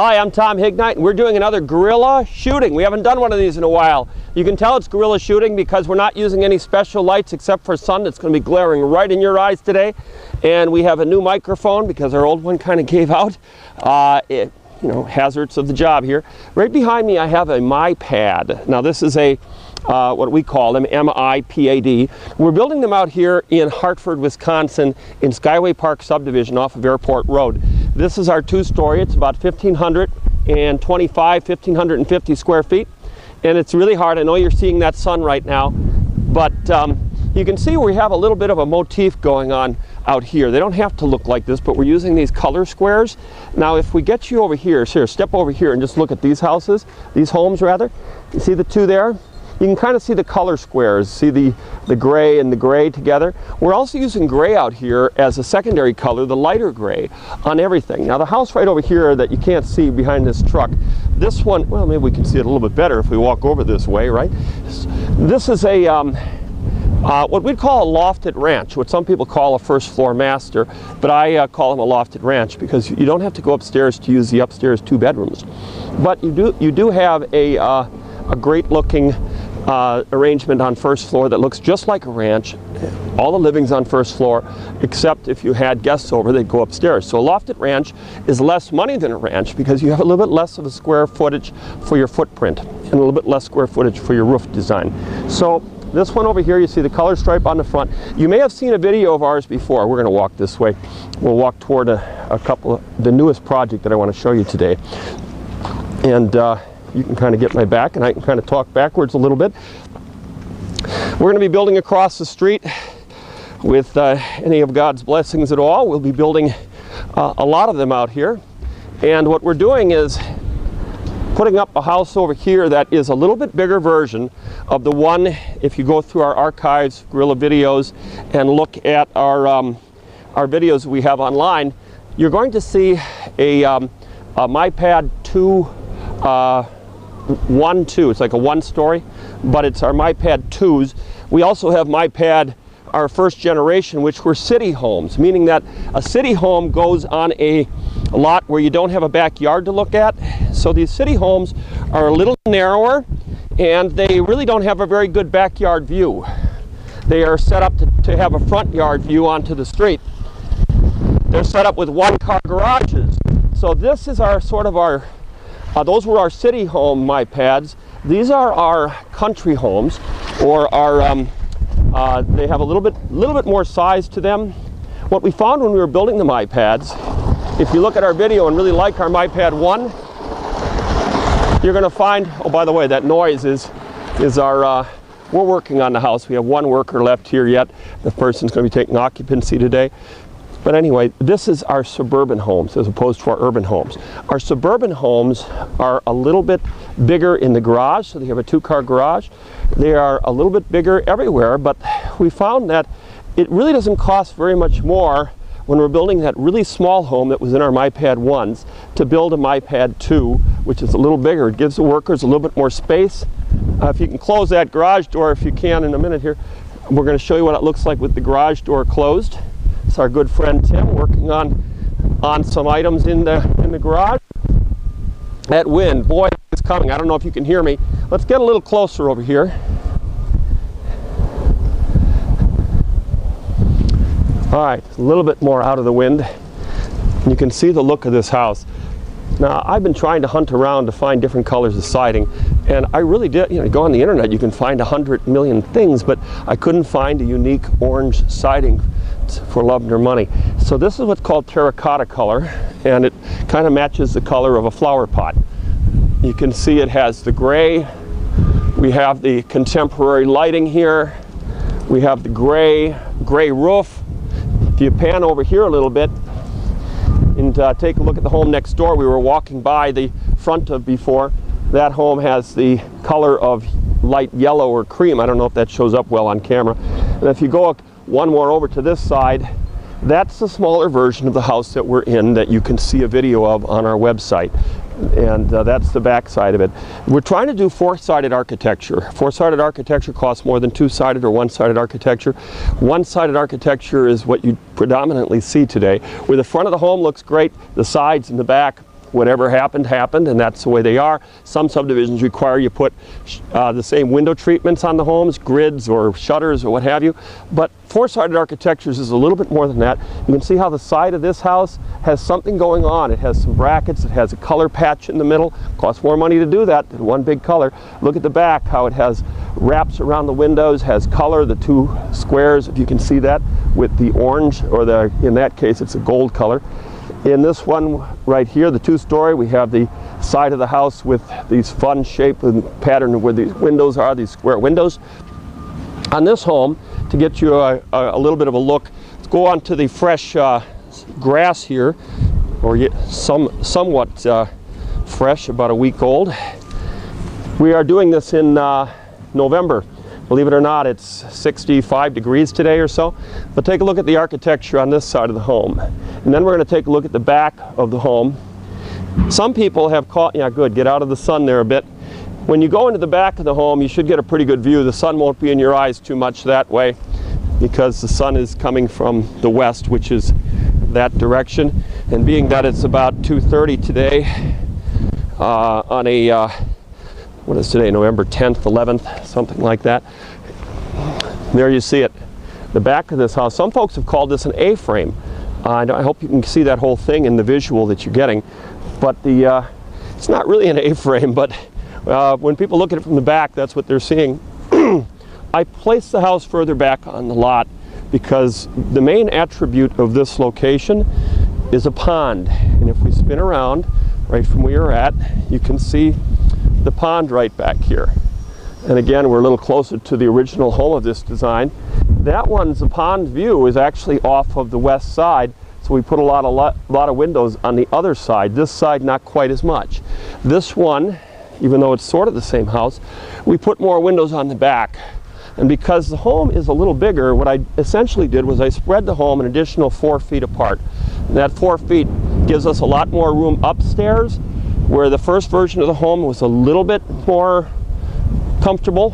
Hi, I'm Tom Hignite, and we're doing another guerrilla shooting. We haven't done one of these in a while. You can tell it's guerrilla shooting because we're not using any special lights except for sun that's going to be glaring right in your eyes today. And we have a new microphone because our old one kind of gave out. Hazards of the job here. Right behind me I have a MyPad. Now this is a what we call them, M-I-P-A-D. We're building them out here in Hartford, Wisconsin in Skyway Park subdivision off of Airport Road. This is our two-story. It's about 1,550 square feet, and it's really hard. I know you're seeing that sun right now, but you can see we have a little bit of a motif going on out here. They don't have to look like this, but we're using these color squares. Now if we get you over here, step over here and just look at these houses, these homes rather. You see the two there? You can kind of see the color squares, see the gray and the gray together. We're also using gray out here as a secondary color, the lighter gray, on everything. Now the house right over here that you can't see behind this truck, this one, well, maybe we can see it a little bit better if we walk over this way, right? This is a what we'd call a lofted ranch, what some people call a first floor master, but I call them a lofted ranch because you don't have to go upstairs to use the upstairs 2 bedrooms. But you do have a great looking arrangement on first floor that looks just like a ranch. All the living's on first floor, except if you had guests over, they'd go upstairs. So a lofted ranch is less money than a ranch because you have a little bit less of a square footage for your footprint and a little bit less square footage for your roof design. So this one over here, you see the color stripe on the front. You may have seen a video of ours before. We're going to walk this way. We'll walk toward the newest project that I want to show you today. And you can kind of get my back and I can kind of talk backwards a little bit. We're going to be building across the street with any of God's blessings at all. We'll be building a lot of them out here. And what we're doing is putting up a house over here that is a little bit bigger version of the one. If you go through our archives, guerrilla videos, and look at our videos we have online, you're going to see a MyPad 2 1.2. It's like a 1-story, but it's our MyPad 2s. We also have MyPad, our first generation, which were city homes, meaning that a city home goes on a lot where you don't have a backyard to look at. So these city homes are a little narrower and they really don't have a very good backyard view. They are set up to have a front yard view onto the street. They're set up with 1-car garages. So this is our those were our city home MyPads. These are our country homes, or our they have a little bit more size to them. What we found when we were building the MyPads, if you look at our video and really like our MyPad 1, you're going to find, oh by the way, that noise is our we're working on the house. We have 1 worker left here yet. The person's going to be taking occupancy today. But anyway, this is our suburban homes as opposed to our urban homes. Our suburban homes are a little bit bigger in the garage, so they have a 2-car garage. They are a little bit bigger everywhere, but we found that it really doesn't cost very much more when we're building that really small home that was in our MyPad 1s to build a MyPad 2, which is a little bigger. It gives the workers a little bit more space. If you can close that garage door, if you can, in a minute here, we're going to show you what it looks like with the garage door closed. It's our good friend Tim working on some items in the garage. That wind, boy, it's coming. I don't know if you can hear me. Let's get a little closer over here. All right, a little bit more out of the wind. You can see the look of this house. Now, I've been trying to hunt around to find different colors of siding, and I really did, go on the internet, you can find 100 million things, but I couldn't find a unique orange siding for love nor money. So this is what's called terracotta color, and it kind of matches the color of a flower pot. You can see it has the gray. We have the contemporary lighting here. We have the gray roof. If you pan over here a little bit and take a look at the home next door, we were walking by the front of before. That home has the color of light yellow or cream. I don't know if that shows up well on camera. And if you go one more over to this side, that's the smaller version of the house that we're in that you can see a video of on our website. And that's the back side of it. We're trying to do 4-sided architecture. 4-sided architecture costs more than 2-sided or 1-sided architecture. 1-sided architecture is what you predominantly see today, where the front of the home looks great, the sides and the back whatever happened, happened, and that's the way they are. Some subdivisions require you put the same window treatments on the homes, grids or shutters or what have you. But four-sided architectures is a little bit more than that. You can see how the side of this house has something going on. It has some brackets, it has a color patch in the middle. Costs more money to do that than one big color. Look at the back, how it has wraps around the windows, has color, the two squares, if you can see that, with the orange, or in that case it's a gold color. In this one right here, the two-story, we have the side of the house with these fun shape and pattern where these windows are, these square windows. On this home, to get you a little bit of a look, let's go on to the fresh grass here, or somewhat fresh, about a week old. We are doing this in November. Believe it or not, it's 65 degrees today or so. But take a look at the architecture on this side of the home. And then we're going to take a look at the back of the home. Some people have caught, yeah good, get out of the sun there a bit. When you go into the back of the home, you should get a pretty good view. The sun won't be in your eyes too much that way because the sun is coming from the west, which is that direction. And being that it's about 2:30 today on a what is today, November 10th, 11th, something like that. There you see it, the back of this house. Some folks have called this an A-frame. I hope you can see that whole thing in the visual that you're getting. But it's not really an A-frame, but when people look at it from the back, that's what they're seeing. I placed the house further back on the lot because the main attribute of this location is a pond. And if we spin around right from where you're at, you can see the pond right back here. And again, we're a little closer to the original home of this design. That one's, the pond view is actually off of the west side, so we put a lot of windows on the other side. This side, not quite as much. This one, even though it's sort of the same house, we put more windows on the back. And because the home is a little bigger, what I essentially did was I spread the home an additional 4 feet apart. And that 4 feet gives us a lot more room upstairs, where the first version of the home was a little bit more comfortable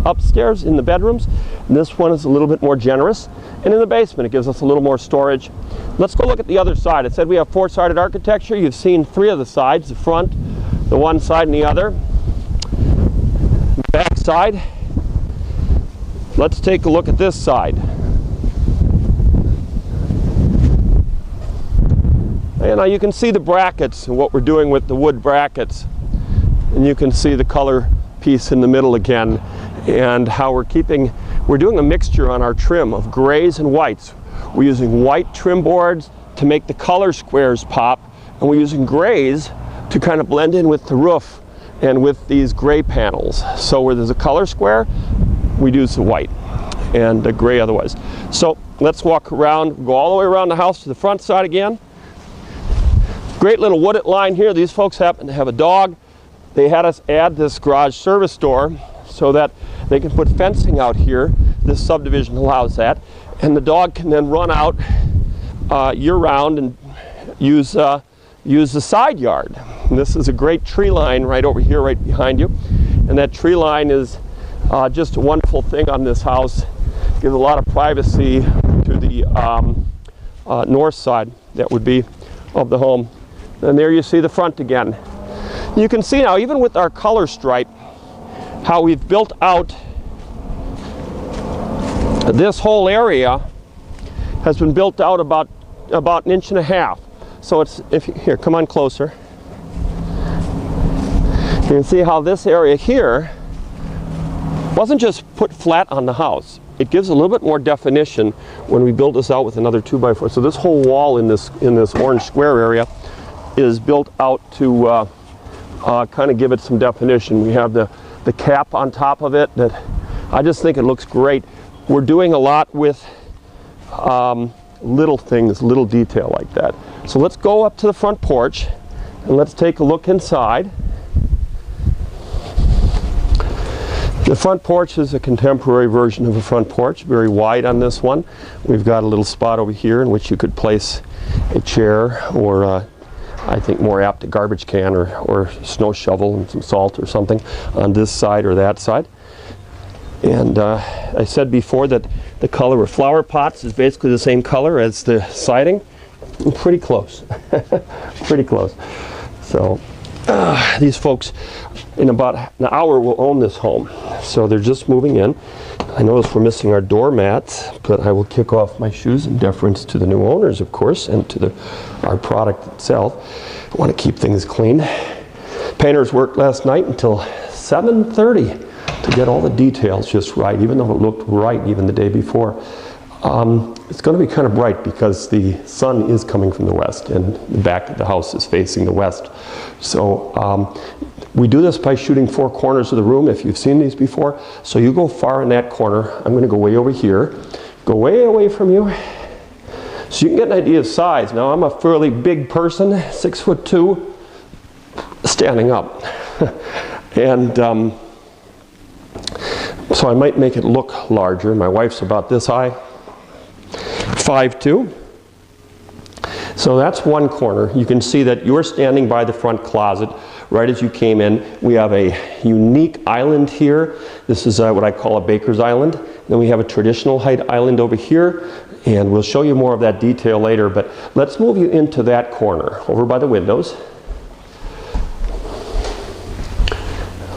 upstairs in the bedrooms. And this one is a little bit more generous. And in the basement, it gives us a little more storage. Let's go look at the other side. It said we have four-sided architecture. You've seen 3 of the sides, the front, the one side, and the other. Back side. Let's take a look at this side. And now you can see the brackets and what we're doing with the wood brackets. And you can see the color piece in the middle again, and how we're doing a mixture on our trim of grays and whites. We're using white trim boards to make the color squares pop, and we're using grays to kind of blend in with the roof and with these gray panels. So where there's a color square, we use the white and the gray otherwise. So let's walk around, go all the way around the house to the front side again. Great little wooded line here. These folks happen to have a dog. They had us add this garage service door so that they can put fencing out here. This subdivision allows that. And the dog can then run out year-round and use the side yard. And this is a great tree line right over here, right behind you. And that tree line is just a wonderful thing on this house. Gives a lot of privacy to the north side, that would be, of the home. And there you see the front again. You can see now, even with our color stripe, how we've built out this whole area has been built out about 1.5 inches. So it's, here, come on closer. You can see how this area here wasn't just put flat on the house. It gives a little bit more definition when we build this out with another 2x4. So this whole wall in this orange square area is built out to kind of give it some definition. We have the cap on top of it that I just think it looks great. We're doing a lot with little things, little detail like that. So let's go up to the front porch and let's take a look inside. The front porch is a contemporary version of a front porch, very wide on this one. We've got a little spot over here in which you could place a chair, or I think more apt, a garbage can or snow shovel and some salt or something on this side or that side. And I said before that the color of flower pots is basically the same color as the siding. Pretty close, pretty close. So these folks in about an hour will own this home. So they're just moving in. I notice we're missing our doormats, but I will kick off my shoes in deference to the new owners, of course, and to our product itself. I want to keep things clean. Painters worked last night until 7:30 to get all the details just right, even though it looked right even the day before. It's going to be kind of bright because the sun is coming from the west and the back of the house is facing the west. So we do this by shooting 4 corners of the room, if you've seen these before. So you go far in that corner. I'm going to go way over here, go way away from you, so you can get an idea of size. Now I'm a fairly big person, 6'2", standing up. And so I might make it look larger. My wife's about this high, 5'2". So that's one corner. You can see that you're standing by the front closet right as you came in. We have a unique island here. This is what I call a baker's island. Then we have a traditional height island over here, and we'll show you more of that detail later. But let's move you into that corner over by the windows.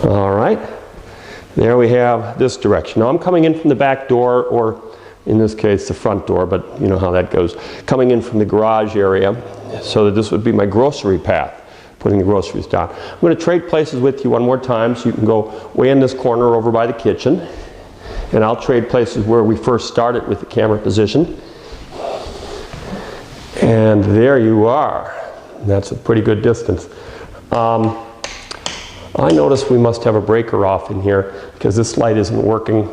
All right, there we have this direction. Now I'm coming in from the back door, or in this case the front door, but you know how that goes. Coming in from the garage area, so that this would be my grocery path, putting the groceries down. I'm going to trade places with you one more time, so you can go way in this corner over by the kitchen, and I'll trade places where we first started with the camera position. And there you are. That's a pretty good distance. I notice we must have a breaker off in here because this light isn't working.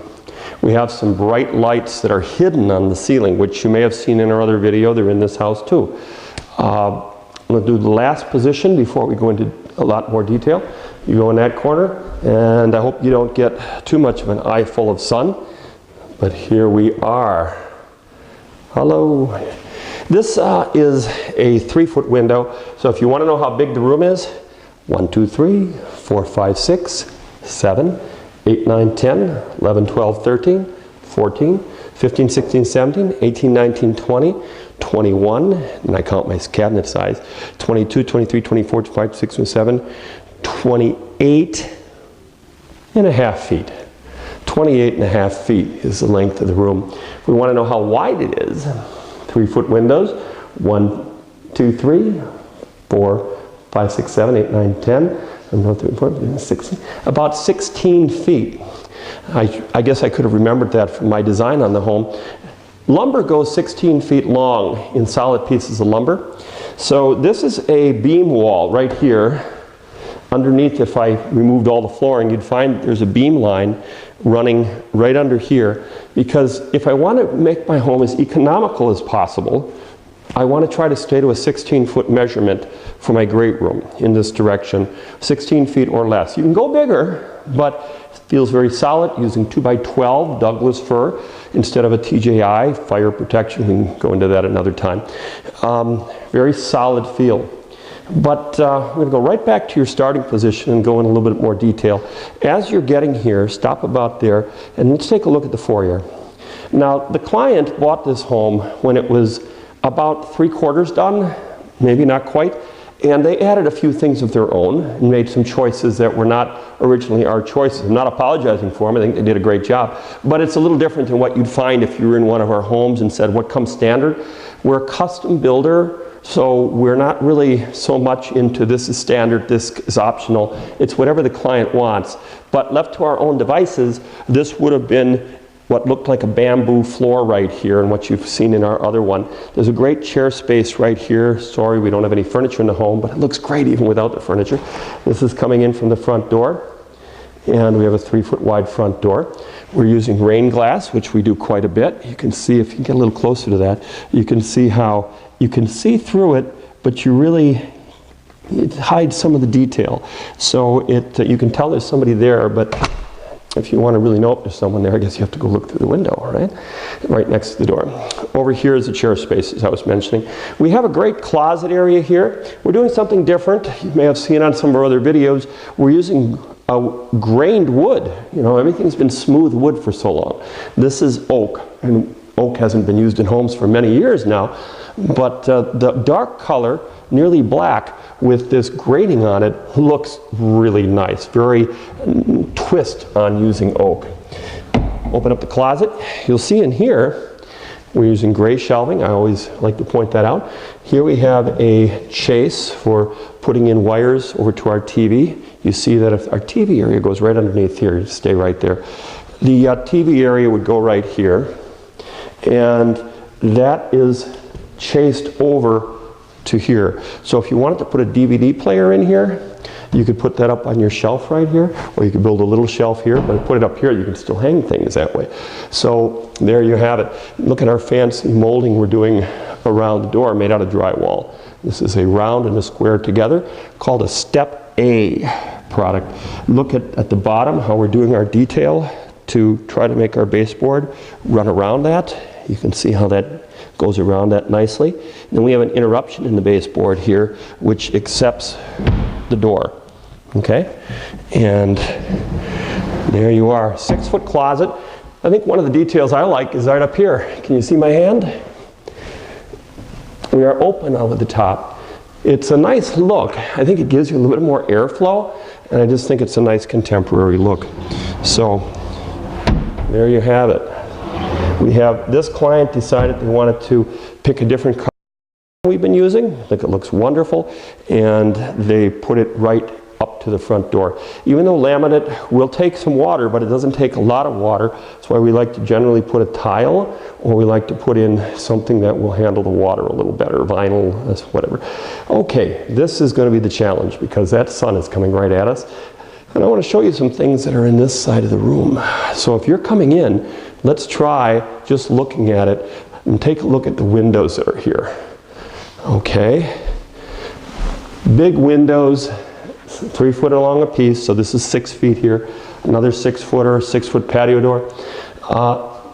We have some bright lights that are hidden on the ceiling, which you may have seen in our other video. They're in this house too. I'm going to do the last position before we go into a lot more detail. You go in that corner, and I hope you don't get too much of an eye full of sun. But here we are. Hello. This is a 3-foot window. So if you want to know how big the room is, 1, 2, 3, 4, 5, 6, 7, 8, 9, 10, 11, 12, 13, 14, 15, 16, 17, 18, 19, 20, 21, and I count my cabinet size, 22, 23, 24, 25, 26, 27, 28 and a half feet. 28 and a half feet is the length of the room. If we want to know how wide it is, 3-foot windows, 1, 2, 3, 4, 5, 6, 7, 8, 9, 10, about 16 feet. I guess I could have remembered that from my design on the home. Lumber goes 16 feet long in solid pieces of lumber. So this is a beam wall right here. Underneath, if I removed all the flooring, you'd find there's a beam line running right under here, because if I want to make my home as economical as possible, I want to try to stay to a 16-foot measurement for my great room in this direction, 16 feet or less. You can go bigger, but it feels very solid using 2x12 Douglas fir instead of a TJI, fire protection. We can go into that another time. Very solid feel. But I'm going to go right back to your starting position and go in a little bit more detail. As you're getting here, stop about there, and let's take a look at the foyer. Now, the client bought this home when it was about 3/4 done, maybe not quite, and they added a few things of their own and made some choices that were not originally our choices. I'm not apologizing for them. I think they did a great job, but it's a little different than what you'd find if you were in one of our homes and said, what comes standard? We're a custom builder, so we're not really so much into this is standard, this is optional. It's whatever the client wants. But left to our own devices, this would have been what looked like a bamboo floor right here, and what you've seen in our other one. There's a great chair space right here. Sorry, we don't have any furniture in the home, but it looks great even without the furniture. This is coming in from the front door, and we have a 3-foot wide front door. We're using rain glass, which we do quite a bit. You can see, if you get a little closer to that, you can see how you can see through it, but it hides some of the detail. So you can tell there's somebody there, but if you want to really know if there's someone there, I guess you have to go look through the window, right? Right next to the door. Over here is the chair space, as I was mentioning. We have a great closet area here. We're doing something different. You may have seen on some of our other videos. We're using grained wood. You know, everything's been smooth wood for so long. This is oak, and oak hasn't been used in homes for many years now. But the dark color, nearly black, with this grating on it, looks really nice. Very twist on using oak. Open up the closet. You'll see in here, we're using gray shelving. I always like to point that out. Here we have a chase for putting in wires over to our TV. You see that if our TV area goes right underneath here, stay right there. The TV area would go right here, and that is chased over to here. So if you wanted to put a DVD player in here, you could put that up on your shelf right here, or you could build a little shelf here, but put it up here, you can still hang things that way. So there you have it. Look at our fancy molding we're doing around the door made out of drywall. This is a round and a square together called a Step A product. Look at the bottom how we're doing our detail to try to make our baseboard run around that. You can see how that goes around that nicely. Then we have an interruption in the baseboard here which accepts the door. Okay, and there you are, 6-foot closet. I think one of the details I like is right up here. Can you see my hand? We are open over the top. It's a nice look. I think it gives you a little bit more airflow, and I just think it's a nice contemporary look. So there you have it. We have this client decided they wanted to pick a different color we've been using. I think it looks wonderful, and they put it right up to the front door. Even though laminate will take some water, but it doesn't take a lot of water. That's why we like to generally put a tile, or we like to put in something that will handle the water a little better, vinyl, whatever. Okay, this is going to be the challenge because that sun is coming right at us. And I want to show you some things that are in this side of the room. So if you're coming in, let's try just looking at it and take a look at the windows that are here. Okay, big windows, 3 foot along a piece, so this is 6 feet here. Another 6-footer, 6-foot patio door.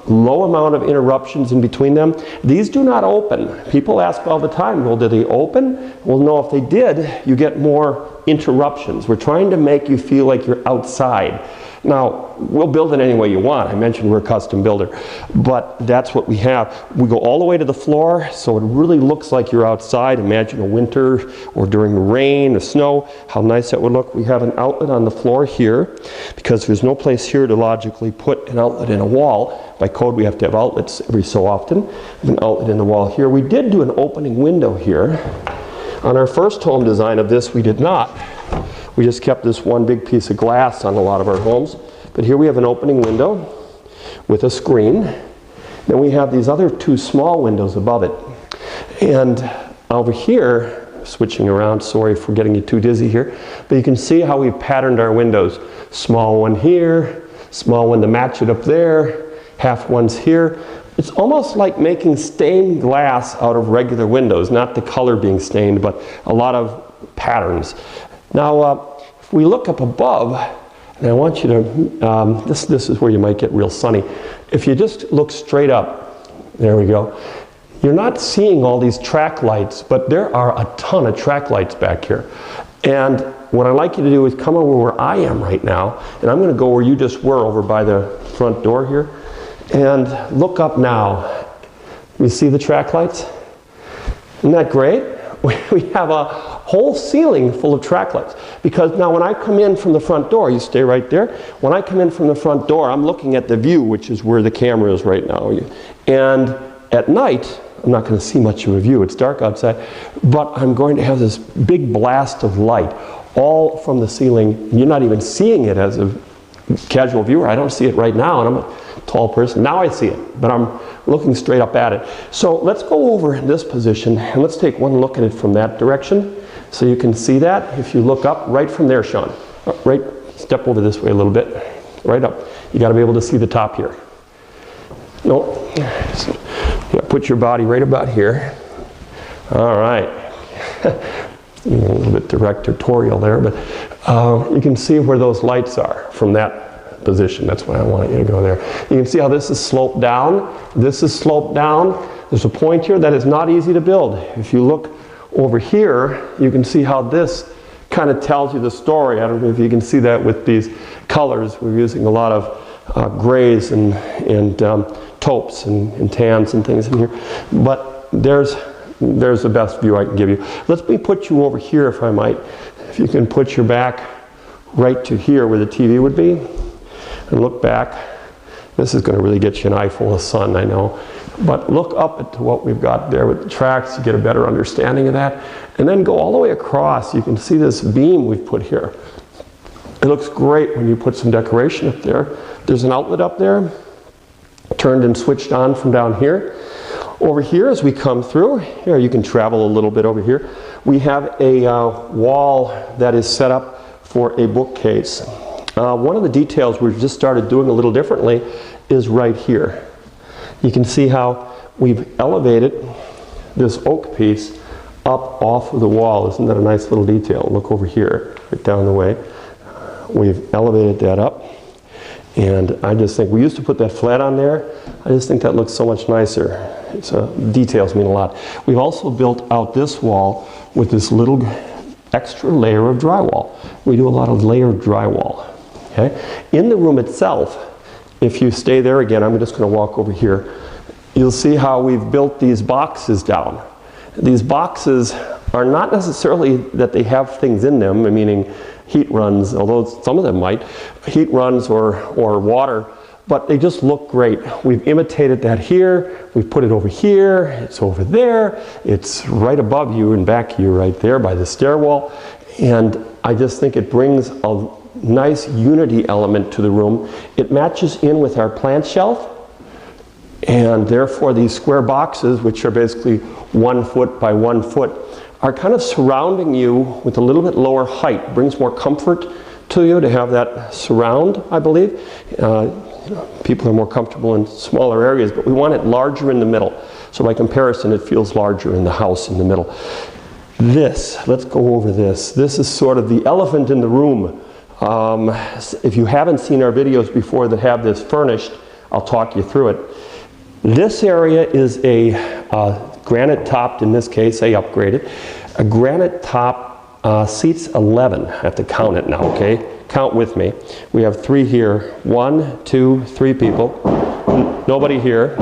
Low amount of interruptions in between them. These do not open. People ask all the time, well, do they open? Well, no, if they did, you get more interruptions. We're trying to make you feel like you're outside. Now, we'll build it any way you want. I mentioned we're a custom builder, but that's what we have. We go all the way to the floor, so it really looks like you're outside. Imagine a winter or during the rain or snow, how nice that would look. We have an outlet on the floor here because there's no place here to logically put an outlet in a wall. By code, we have to have outlets every so often. An outlet in the wall here. We did do an opening window here. On our first home design of this, we did not. We just kept this one big piece of glass on a lot of our homes. But here we have an opening window with a screen. Then we have these other 2 small windows above it. And over here, switching around, sorry for getting you too dizzy here, but you can see how we've patterned our windows. Small one here, small one to match it up there, half ones here. It's almost like making stained glass out of regular windows, not the color being stained, but a lot of patterns. Now, if we look up above, and I want you to, this is where you might get real sunny. If you just look straight up, there we go. You're not seeing all these track lights, but there are a ton of track lights back here. And what I'd like you to do is come over where I am right now, and I'm going to go where you just were over by the front door here, and look up now. You see the track lights? Isn't that great? We have a whole ceiling full of track lights. Because now when I come in from the front door, you stay right there. When I come in from the front door, I'm looking at the view, which is where the camera is right now. And at night, I'm not going to see much of a view. It's dark outside. But I'm going to have this big blast of light all from the ceiling. You're not even seeing it as a casual viewer. I don't see it right now, and I'm a tall person. Now I see it, but I'm looking straight up at it. So let's go over in this position, and let's take one look at it from that direction. So you can see that if you look up right from there, Sean. Right, step over this way a little bit. Right up. You got to be able to see the top here. No. So, yeah, put your body right about here. All right. A little bit directorial there, but you can see where those lights are from that position. That's why I want you to go there. You can see how this is sloped down. This is sloped down. There's a point here that is not easy to build. If you look over here, you can see how this kind of tells you the story. I don't know if you can see that with these colors. We're using a lot of grays and taupes and tans and things in here. But there's there's the best view I can give you. Let me put you over here, if I might. If you can put your back right to here where the TV would be, and look back. This is going to really get you an eye full of sun, I know. But look up at what we've got there with the tracks, you get a better understanding of that. And then go all the way across. You can see this beam we've put here. It looks great when you put some decoration up there. There's an outlet up there, turned and switched on from down here. Over here, as we come through, here you can travel a little bit over here. We have a wall that is set up for a bookcase. One of the details we've just started doing a little differently is right here. You can see how we've elevated this oak piece up off of the wall. Isn't that a nice little detail? Look over here, right down the way. We've elevated that up. And I just think, we used to put that flat on there. I just think that looks so much nicer. Details mean a lot. We've also built out this wall with this little extra layer of drywall. We do a lot of layered drywall. Okay? In the room itself, if you stay there again, I'm just going to walk over here. You'll see how we've built these boxes down. These boxes are not necessarily that they have things in them, meaning heat runs, although some of them might, heat runs or water, but they just look great. We've imitated that here, we've put it over here, it's over there, it's right above you and back of you right there by the stairwell, and I just think it brings a nice unity element to the room. It matches in with our plant shelf, and therefore these square boxes, which are basically 1 foot by 1 foot, are kind of surrounding you with a little bit lower height. Brings more comfort to you to have that surround, I believe. People are more comfortable in smaller areas, but we want it larger in the middle. So by comparison, it feels larger in the house in the middle. This, let's go over this. This is sort of the elephant in the room. If you haven't seen our videos before that have this furnished, I'll talk you through it. This area is a granite topped, in this case, I upgraded. A granite top seats 11. I have to count it now, okay? Count with me. We have 3 here. 1, 2, 3 people. Nobody here.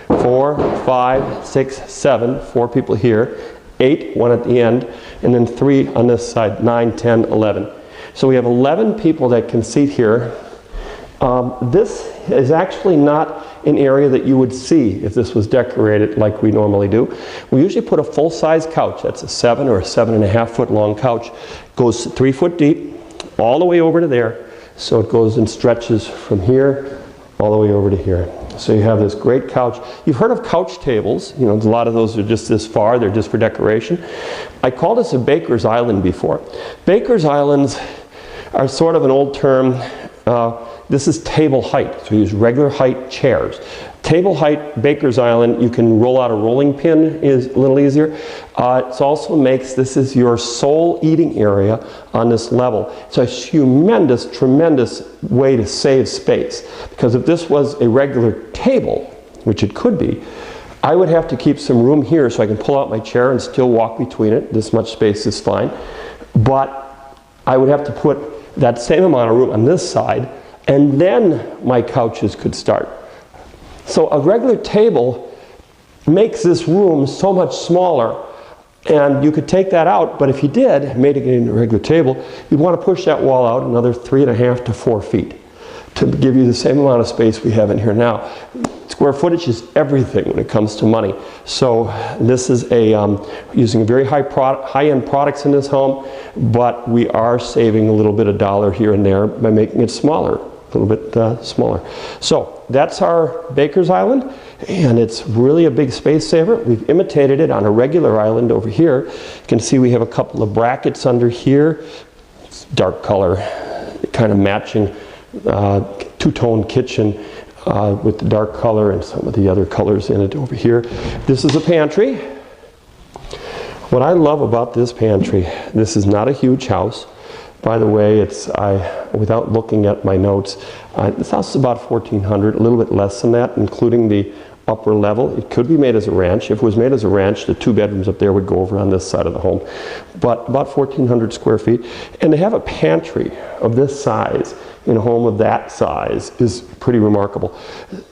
4, 5, 6, 7. 4 people here. 8, 1 at the end. And then 3 on this side. 9, 10, 11. So we have 11 people that can seat here. This is actually not an area that you would see if this was decorated like we normally do. We usually put a full-size couch. That's a 7 or a 7.5 foot long couch. Goes 3 foot deep, all the way over to there. So it goes and stretches from here all the way over to here. So you have this great couch. You've heard of couch tables. You know, a lot of those are just this far. They're just for decoration. I called this a baker's island before. Baker's islands are sort of an old term. This is table height, so we use regular height chairs. Table height, baker's island, you can roll out a rolling pin, is a little easier. It also makes, this is your sole eating area on this level. It's a humongous, tremendous way to save space. Because if this was a regular table, which it could be, I would have to keep some room here so I can pull out my chair and still walk between it. This much space is fine. But I would have to put that same amount of room on this side, and then my couches could start. So a regular table makes this room so much smaller, and you could take that out, but if you did, made it into a regular table, you'd want to push that wall out another 3.5 to 4 feet to give you the same amount of space we have in here now. Square footage is everything when it comes to money. So this is using very high-end products in this home, but we are saving a little bit of dollar here and there by making it smaller. A little bit smaller. So that's our baker's island, and it's really a big space saver. We've imitated it on a regular island over here. You can see we have a couple of brackets under here. It's dark color, kind of matching two-tone kitchen with the dark color and some of the other colors in it over here. This is a pantry. What I love about this pantry, this is not a huge house. By the way, without looking at my notes, this house is about 1,400, a little bit less than that, including the upper level. It could be made as a ranch. If it was made as a ranch, the 2 bedrooms up there would go over on this side of the home. But about 1,400 square feet. And to have a pantry of this size in a home of that size is pretty remarkable.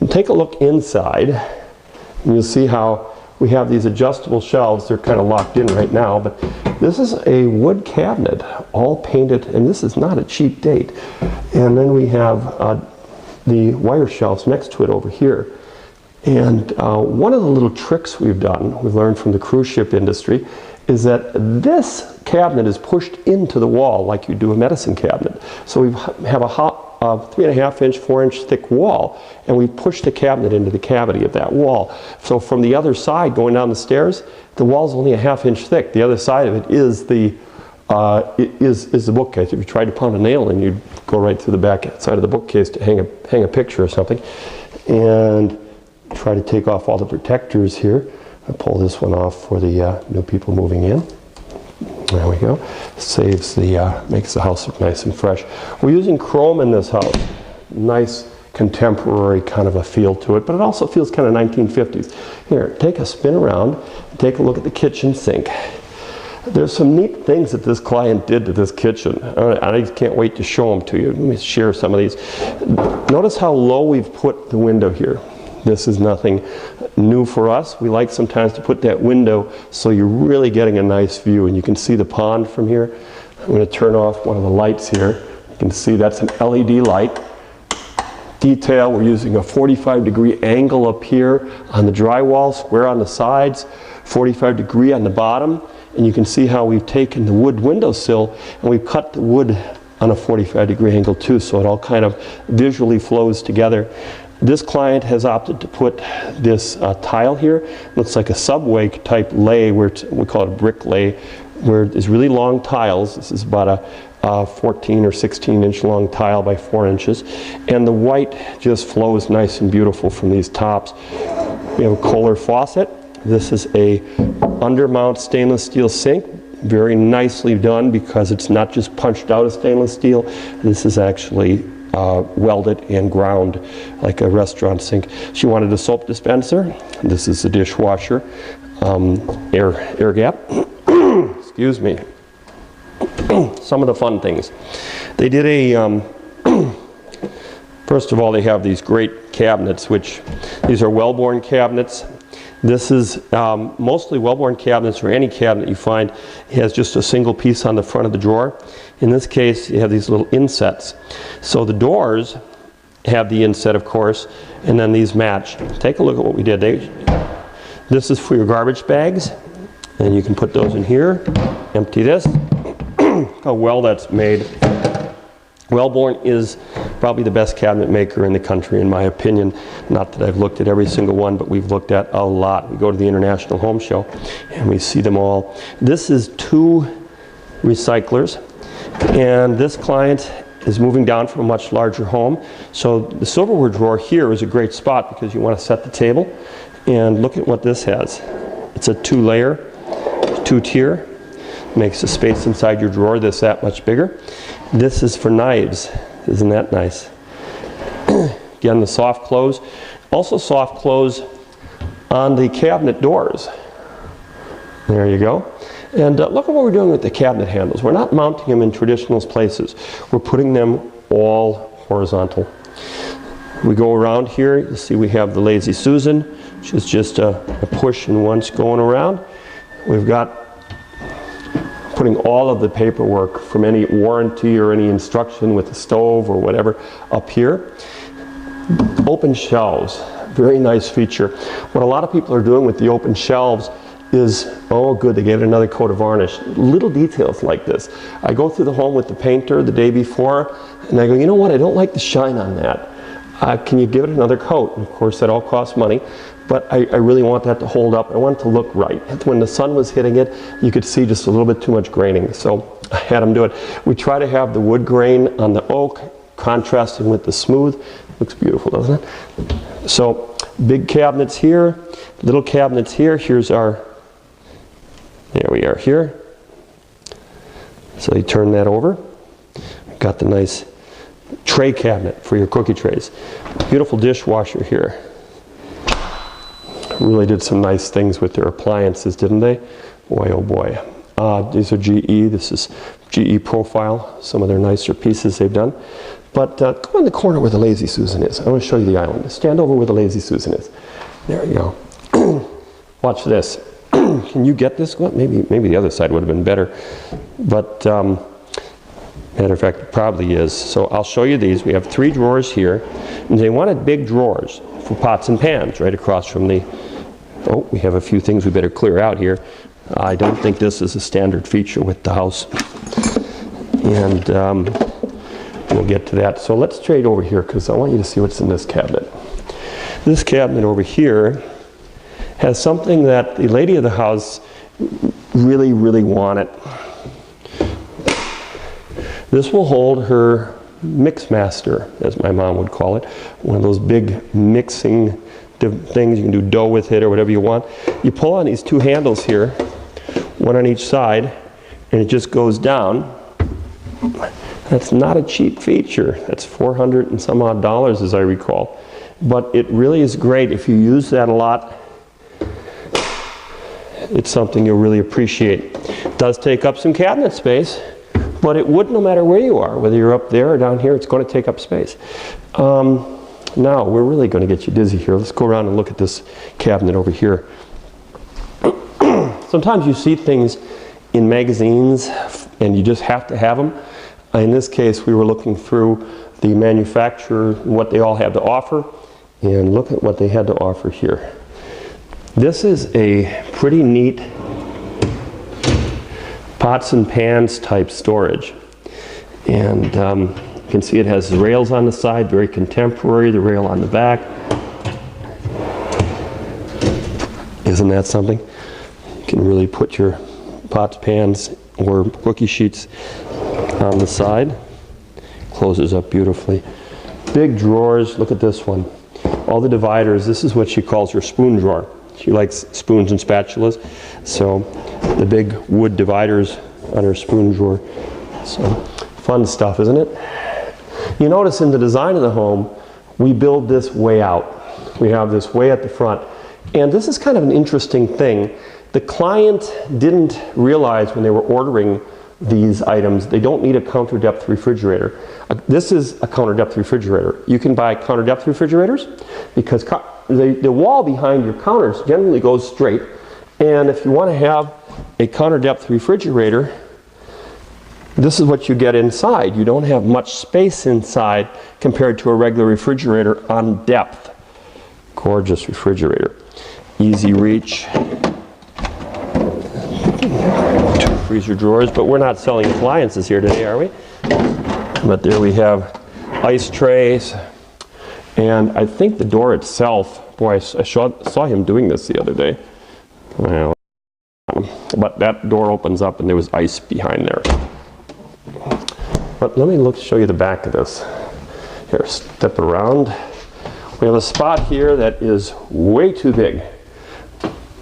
Take a look inside, and you'll see how we have these adjustable shelves. They're kind of locked in right now, but this is a wood cabinet, all painted, and this is not a cheap date. And then we have the wire shelves next to it over here. And one of the little tricks we've learned from the cruise ship industry, is that this cabinet is pushed into the wall like you do a medicine cabinet. So we have a 3.5 inch, 4 inch thick wall, and we push the cabinet into the cavity of that wall. So from the other side, going down the stairs, the wall's only a 1/2 inch thick. The other side of it is the bookcase. If you tried to pound a nail in, you'd go right through the back side of the bookcase to hang a picture or something. And try to take off all the protectors here. I pull this one off for the new people moving in. There we go. Saves makes the house look nice and fresh. We're using chrome in this house. Nice contemporary kind of a feel to it, but it also feels kind of 1950s. Here, take a spin around, take a look at the kitchen sink. There's some neat things that this client did to this kitchen. I just can't wait to show them to you. Let me share some of these. Notice how low we've put the window here. This is nothing new for us. We like sometimes to put that window so you're really getting a nice view, and you can see the pond from here. I'm going to turn off one of the lights here. You can see that's an LED light. Detail, we're using a 45-degree angle up here on the drywall, square on the sides, 45-degree on the bottom, and you can see how we've taken the wood windowsill and we've cut the wood on a 45-degree angle too, so it all kind of visually flows together. This client has opted to put this tile here. Looks like a subway type lay, where we call it a brick lay, where there's really long tiles. This is about a 14 or 16 inch long tile by 4 inches. And the white just flows nice and beautiful from these tops. We have a Kohler faucet. This is a undermount stainless steel sink. Very nicely done because it's not just punched out of stainless steel. This is actually welded and ground like a restaurant sink. She wanted a soap dispenser. This is the dishwasher, air gap. Excuse me. Some of the fun things. They did a, first of all, they have these great cabinets, which these are well-born cabinets. This is mostly well-born cabinets, or any cabinet you find has just a single piece on the front of the drawer. In this case, you have these little insets. So the doors have the inset, of course, and then these match. Take a look at what we did. This is for your garbage bags, and you can put those in here. Empty this. How well that's made. Wellborn is probably the best cabinet maker in the country, in my opinion. Not that I've looked at every single one, but we've looked at a lot. We go to the International Home Show and we see them all. This is 2 recyclers, and this client is moving down from a much larger home. So the silverware drawer here is a great spot because you want to set the table. And look at what this has. It's a 2-layer, 2-tier. Makes the space inside your drawer that much bigger. This is for knives. Isn't that nice? Again, the soft close. Also soft close on the cabinet doors. There you go. And look at what we're doing with the cabinet handles. We're not mounting them in traditional places. We're putting them all horizontal. We go around here, you'll see we have the Lazy Susan, which is just a push and once going around. We've got putting all of the paperwork from any warranty or any instruction with the stove or whatever up here. Open shelves, very nice feature. What a lot of people are doing with the open shelves is, oh good, they gave it another coat of varnish. Little details like this. I go through the home with the painter the day before and I go, you know what, I don't like the shine on that. Can you give it another coat? And of course that all costs money, but I really want that to hold up. I want it to look right. When the sun was hitting it, you could see just a little bit too much graining, so I had them do it. We try to have the wood grain on the oak contrasting with the smooth. Looks beautiful, doesn't it? So big cabinets here, little cabinets here. Here's our, there we are here. So you turn that over. We've got the nice tray cabinet for your cookie trays. Beautiful dishwasher here. Really did some nice things with their appliances, didn't they? Boy, oh boy. These are GE. This is GE Profile. Some of their nicer pieces they've done. But go in the corner where the Lazy Susan is. I want to show you the island. Stand over where the Lazy Susan is. There you go. Watch this. Can you get this one? Maybe the other side would have been better. But matter of fact, it probably is. So I'll show you these. We have 3 drawers here. And they wanted big drawers for pots and pans right across from the... Oh, we have a few things we better clear out here. I don't think this is a standard feature with the house. And we'll get to that. So let's trade over here because I want you to see what's in this cabinet. This cabinet over here has something that the lady of the house really, really wanted. This will hold her mix master, as my mom would call it. One of those big mixing things. You can do dough with it or whatever you want. You pull on these 2 handles here, one on each side, and it just goes down. That's not a cheap feature. That's $400 and some odd as I recall. But it really is great if you use that a lot. It's something you'll really appreciate. It does take up some cabinet space, but it would no matter where you are, whether you're up there or down here, it's going to take up space. Now, we're really going to get you dizzy here. Let's go around and look at this cabinet over here. Sometimes you see things in magazines and you just have to have them. In this case, we were looking through the manufacturer, what they all had to offer, and look at what they had to offer here. This is a pretty neat pots and pans type storage. And you can see it has rails on the side, very contemporary, the rail on the back. Isn't that something? You can really put your pots, pans, or cookie sheets on the side. Closes up beautifully. Big drawers, look at this one. All the dividers, this is what she calls her spoon drawer. She likes spoons and spatulas, so the big wood dividers on her spoon drawer. So fun stuff, isn't it? You notice in the design of the home, we build this way out. We have this way at the front. And this is kind of an interesting thing. The client didn't realize when they were ordering these items, they don't need a counter depth refrigerator. This is a counter depth refrigerator. You can buy counter depth refrigerators because the wall behind your counters generally goes straight. And if you want to have a counter depth refrigerator, this is what you get inside. You don't have much space inside compared to a regular refrigerator on depth. Gorgeous refrigerator. Easy reach. 2 freezer drawers, but we're not selling appliances here today, are we? But there we have ice trays. And I think the door itself, boy, I saw him doing this the other day. Well, but that door opens up and there was ice behind there. But let me show you the back of this. Here, step around. We have a spot here that is way too big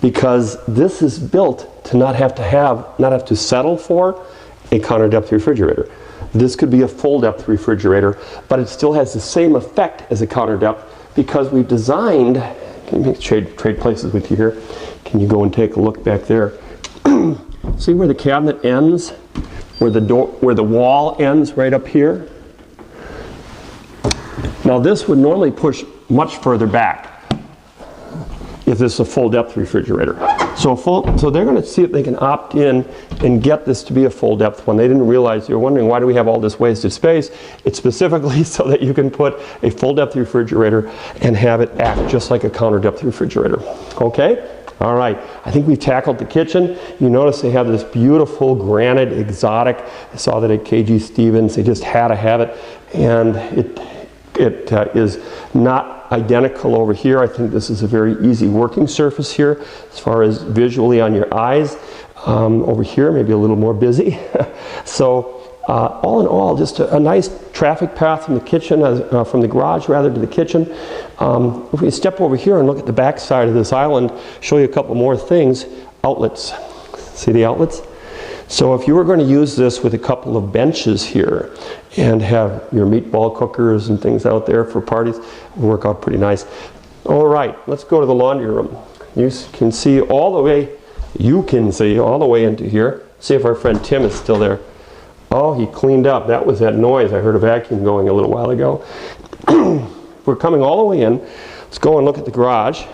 because this is built to not have to settle for a counter depth refrigerator. This could be a full depth refrigerator, but it still has the same effect as a counter depth because we've designed. Can you trade places with you here? Can you go and take a look back there? See where the cabinet ends? Where the wall ends right up here? Now this would normally push much further back if this is a full depth refrigerator. So they're going to see if they can opt in and get this to be a full depth one. They didn't realize, you're wondering why do we have all this wasted space? It's specifically so that you can put a full depth refrigerator and have it act just like a counter depth refrigerator. Okay? All right, I think we've tackled the kitchen. You notice they have this beautiful granite exotic. I saw that at KG Stevens. They just had to have it. And it is not identical over here. I think this is a very easy working surface here as far as visually on your eyes. Over here, maybe a little more busy. So all in all, just a nice traffic path from the kitchen, from the garage rather to the kitchen. If we step over here and look at the back side of this island, show you a couple more things. Outlets. See the outlets? So if you were going to use this with a couple of benches here and have your meatball cookers and things out there for parties, it would work out pretty nice. All right, let's go to the laundry room. You can see all the way into here. See if our friend Tim is still there. Oh, he cleaned up. That was that noise. I heard a vacuum going a little while ago. We're coming all the way in. Let's go and look at the garage.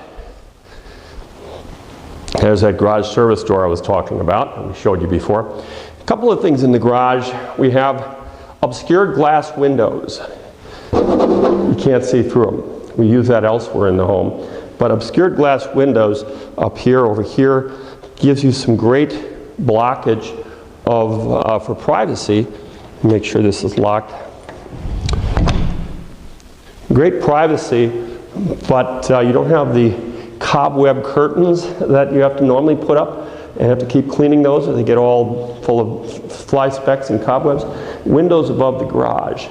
There's that garage service door I was talking about, and we showed you before. A couple of things in the garage. We have obscured glass windows. You can't see through them. We use that elsewhere in the home. But obscured glass windows up here, over here, gives you some great blockage of, for privacy. Make sure this is locked. Great privacy, but you don't have the cobweb curtains that you have to normally put up and have to keep cleaning those or they get all full of fly specks and cobwebs. Windows above the garage.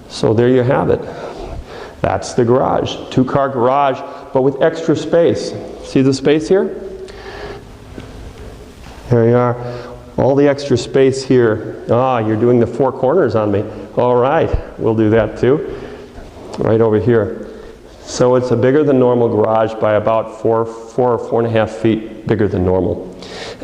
So there you have it. That's the garage. 2-car garage, but with extra space. See the space here? There you are. All the extra space here. Ah, you're doing the 4 corners on me. All right, we'll do that too. Right over here. So it's a bigger than normal garage by about 4 or 4.5 feet bigger than normal.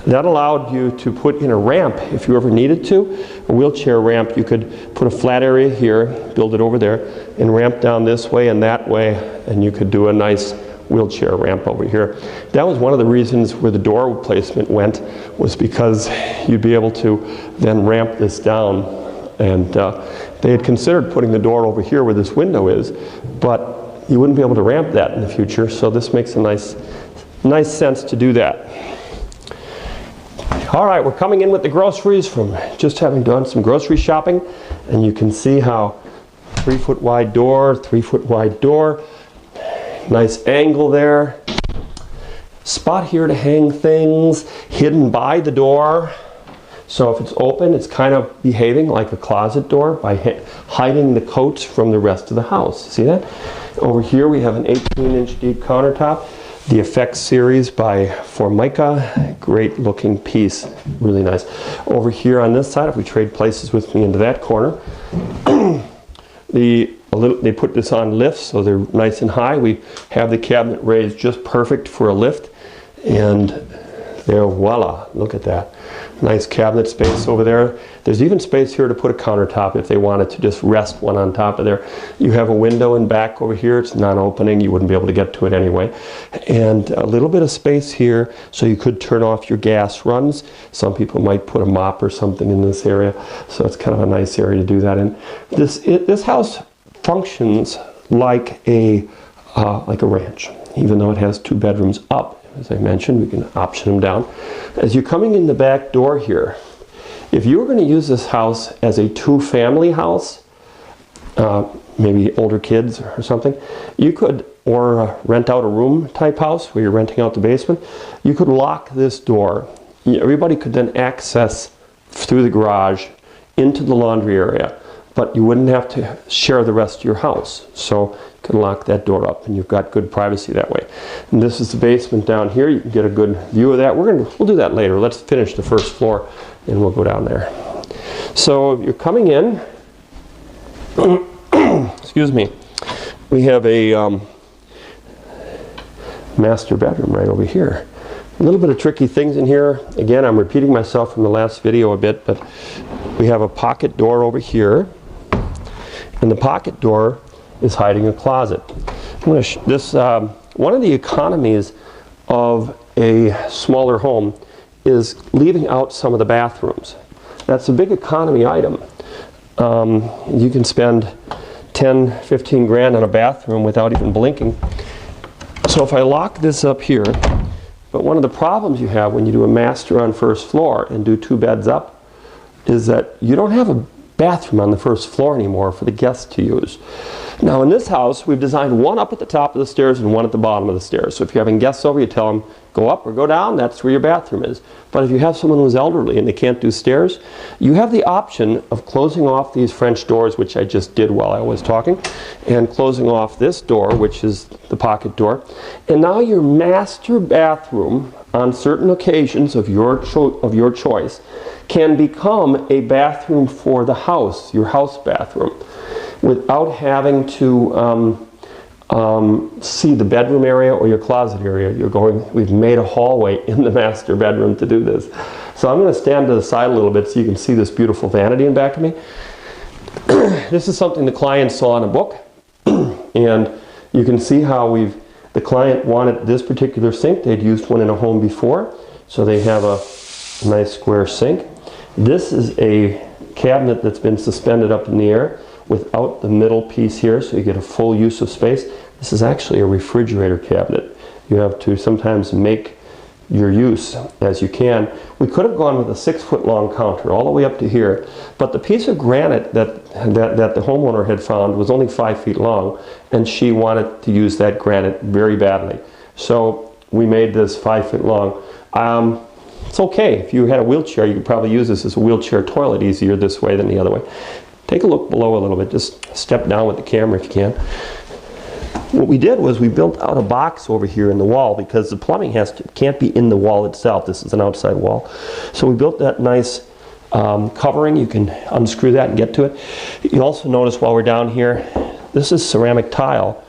That allowed you to put in a ramp if you ever needed to, a wheelchair ramp. You could put a flat area here, build it over there, and ramp down this way and that way, and you could do a nice wheelchair ramp over here. That was one of the reasons where the door placement went, was because you'd be able to then ramp this down. And they had considered putting the door over here where this window is, but you wouldn't be able to ramp that in the future, so this makes a nice sense to do that. All right, we're coming in with the groceries from just having done some grocery shopping, and you can see how 3-foot wide door, 3-foot wide door, nice angle there. Spot here to hang things, hidden by the door. So if it's open, it's kind of behaving like a closet door by hiding the coats from the rest of the house. See that? Over here we have an 18-inch deep countertop. The Effects series by Formica. Great looking piece. Really nice. Over here on this side, if we trade places with me into that corner, they put this on lifts, so they're nice and high. We have the cabinet raised just perfect for a lift. And there, voila, look at that. Nice cabinet space over there. There's even space here to put a countertop if they wanted to just rest one on top of there. You have a window in back over here. It's non-opening. You wouldn't be able to get to it anyway. And a little bit of space here so you could turn off your gas runs. Some people might put a mop or something in this area. So it's kind of a nice area to do that in. This house functions like a ranch, even though it has 2 bedrooms up. As I mentioned, we can option them down. As you're coming in the back door here, if you were going to use this house as a 2-family house, maybe older kids or something, you could, or rent out a room type house where you're renting out the basement, you could lock this door. Everybody could then access through the garage into the laundry area, but you wouldn't have to share the rest of your house. So you can lock that door up and you've got good privacy that way. And this is the basement down here. You can get a good view of that. We'll do that later. Let's finish the first floor and we'll go down there. So you're coming in, excuse me, we have a master bedroom right over here. A little bit of tricky things in here. Again, I'm repeating myself from the last video a bit, but we have a pocket door over here, and the pocket door is hiding a closet. One of the economies of a smaller home is leaving out some of the bathrooms. That's a big economy item. You can spend 10, 15 grand on a bathroom without even blinking. So if I lock this up here, but one of the problems you have when you do a master on first floor and do 2 beds up is that you don't have a bathroom on the first floor anymore for the guests to use. Now in this house, we've designed one up at the top of the stairs and one at the bottom of the stairs. So if you're having guests over, you tell them, go up or go down, that's where your bathroom is. But if you have someone who's elderly and they can't do stairs, you have the option of closing off these French doors, which I just did while I was talking, and closing off this door, which is the pocket door. And now your master bathroom, on certain occasions of your choice, can become a bathroom for the house, your house bathroom, without having to see the bedroom area or your closet area. We've made a hallway in the master bedroom to do this. So I'm going to stand to the side a little bit so you can see this beautiful vanity in back of me. This is something the client saw in a book, and you can see how we've The client wanted this particular sink. They'd used one in a home before, so they have a nice square sink. This is a cabinet that's been suspended up in the air without the middle piece here, so you get a full use of space. This is actually a refrigerator cabinet. You have to sometimes make your use as you can. We could have gone with a 6-foot long counter all the way up to here, but the piece of granite that the homeowner had found was only 5 feet long, and she wanted to use that granite very badly. So we made this 5 foot long. It's okay. If you had a wheelchair, you could probably use this as a wheelchair toilet easier this way than the other way. Take a look below a little bit. Just step down with the camera if you can. What we did was we built out a box over here in the wall because the plumbing can't be in the wall itself. This is an outside wall. So we built that nice covering. You can unscrew that and get to it. You also notice while we're down here, this is ceramic tile.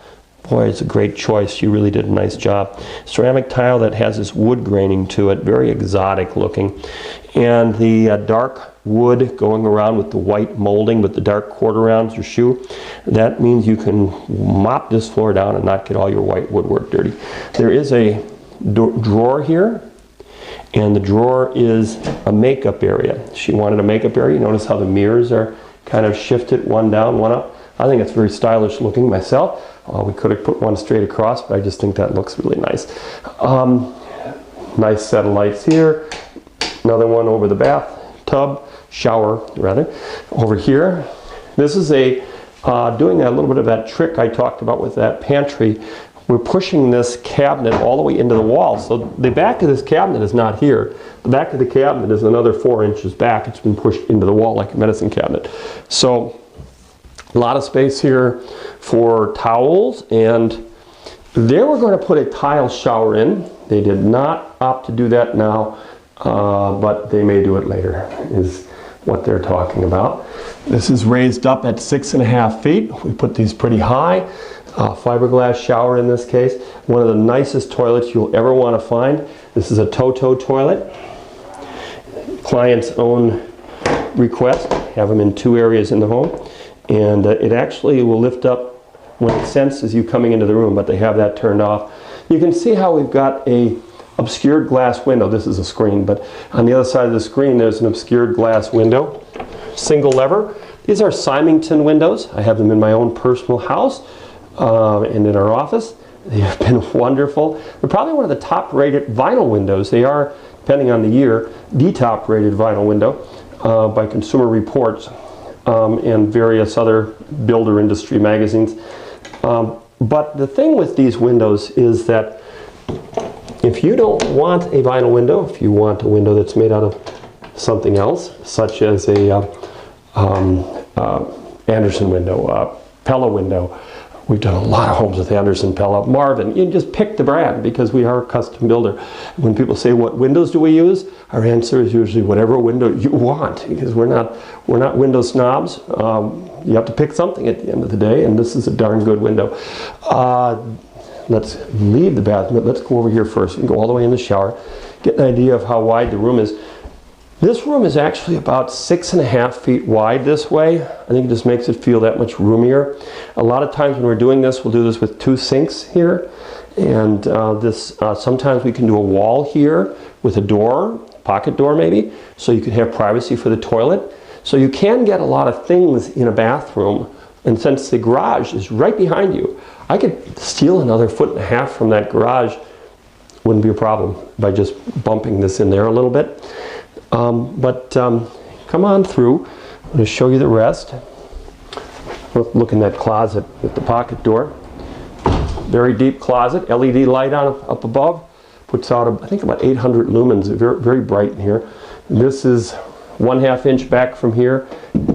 Boy, it's a great choice. You really did a nice job. Ceramic tile that has this wood graining to it, very exotic looking. And the dark wood going around with the white molding with the dark cord around your shoe. That means you can mop this floor down and not get all your white woodwork dirty. There is a drawer here, and the drawer is a makeup area. She wanted a makeup area. You notice how the mirrors are kind of shifted, one down, one up. I think it's very stylish looking myself. We could have put one straight across, but I just think that looks really nice. Nice set of lights here. Another one over the bathtub, shower rather, over here. This is doing a little bit of that trick I talked about with that pantry. We're pushing this cabinet all the way into the wall. So the back of this cabinet is not here. The back of the cabinet is another 4 inches back. It's been pushed into the wall like a medicine cabinet. So a lot of space here for towels, and they were going to put a tile shower in. They did not opt to do that now, but they may do it later, is what they're talking about. This is raised up at 6.5 feet. We put these pretty high. Fiberglass shower in this case. One of the nicest toilets you'll ever want to find. This is a Toto toilet. Client's own request. Have them in 2 areas in the home. And it actually will lift up when it senses you coming into the room, but they have that turned off. You can see how we've got a obscured glass window. This is a screen, but on the other side of the screen there's an obscured glass window. Single lever. These are Symington windows. I have them in my own personal house and in our office. They have been wonderful. They're probably one of the top rated vinyl windows. They are, depending on the year, the top rated vinyl window by Consumer Reports. And various other builder industry magazines. But the thing with these windows is that if you don't want a vinyl window, if you want a window that's made out of something else, such as a Anderson window, Pella window. We've done a lot of homes with Anderson, Pella, Marvin. You just pick the brand because we are a custom builder. When people say, what windows do we use? Our answer is usually whatever window you want, because we're not window snobs. You have to pick something at the end of the day, and this is a darn good window. Let's leave the bathroom. Let's go over here first. We can go all the way in the shower, get an idea of how wide the room is. This room is actually about 6.5 feet wide this way. I think it just makes it feel that much roomier. A lot of times when we're doing this, we'll do this with 2 sinks here. And sometimes we can do a wall here with a door, pocket door maybe, so you could have privacy for the toilet. So you can get a lot of things in a bathroom. And since the garage is right behind you, I could steal another 1.5 feet from that garage. Wouldn't be a problem by just bumping this in there a little bit. Come on through. I'm going to show you the rest. Look in that closet with the pocket door. Very deep closet. LED light on up above. Puts out, I think, about 800 lumens. Very, very bright in here. This is 1/2 inch back from here.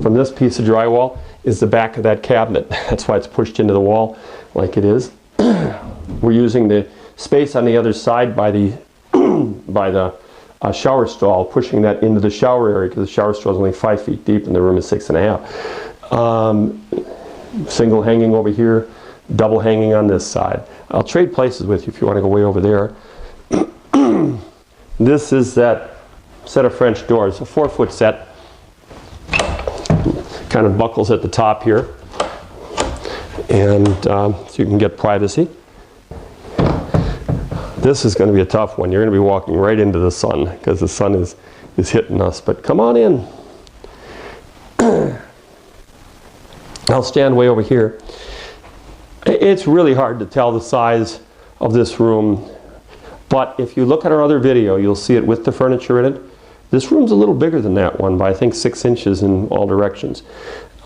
From this piece of drywall is the back of that cabinet. That's why it's pushed into the wall like it is. We're using the space on the other side by the shower stall, pushing that into the shower area because the shower stall is only 5 feet deep and the room is 6.5. Single hanging over here, double hanging on this side. I'll trade places with you if you want to go way over there. This is that set of French doors, a 4-foot set. Kind of buckles at the top here, and so you can get privacy. This is going to be a tough one. You're going to be walking right into the sun because the sun is hitting us. But come on in. I'll stand way over here. It's really hard to tell the size of this room, but if you look at our other video, you'll see it with the furniture in it. This room's a little bigger than that one by I think 6 inches in all directions.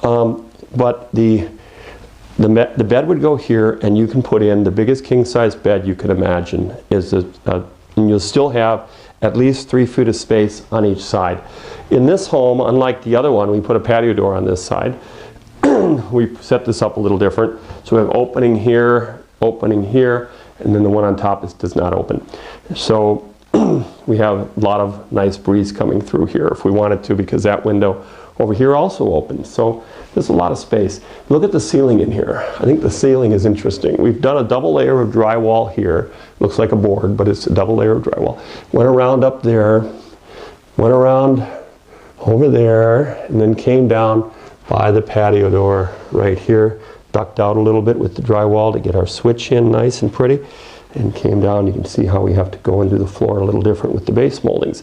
But the bed would go here, and you can put in the biggest king-size bed you could imagine. And you'll still have at least 3 feet of space on each side. In this home, unlike the other one, we put a patio door on this side. We set this up a little different. So we have opening here, and then the one on top does not open. So we have a lot of nice breeze coming through here if we wanted to, because that window over here also opens. So there's a lot of space. Look at the ceiling in here. I think the ceiling is interesting. We've done a double layer of drywall here. Looks like a board, but it's a double layer of drywall. Went around up there, went around over there, and then came down by the patio door right here. Ducked out a little bit with the drywall to get our switch in nice and pretty, and came down. You can see how we have to go into the floor a little different with the base moldings.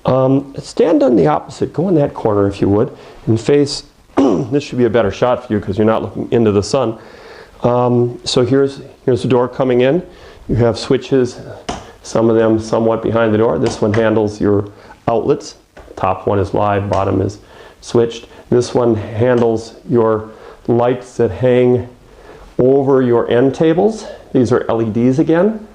Stand on the opposite, go in that corner if you would, and face, this should be a better shot for you because you're not looking into the sun. So here's the door coming in. You have switches, some of them somewhat behind the door. This one handles your outlets. Top one is live, bottom is switched. This one handles your lights that hang over your end tables. These are LEDs again.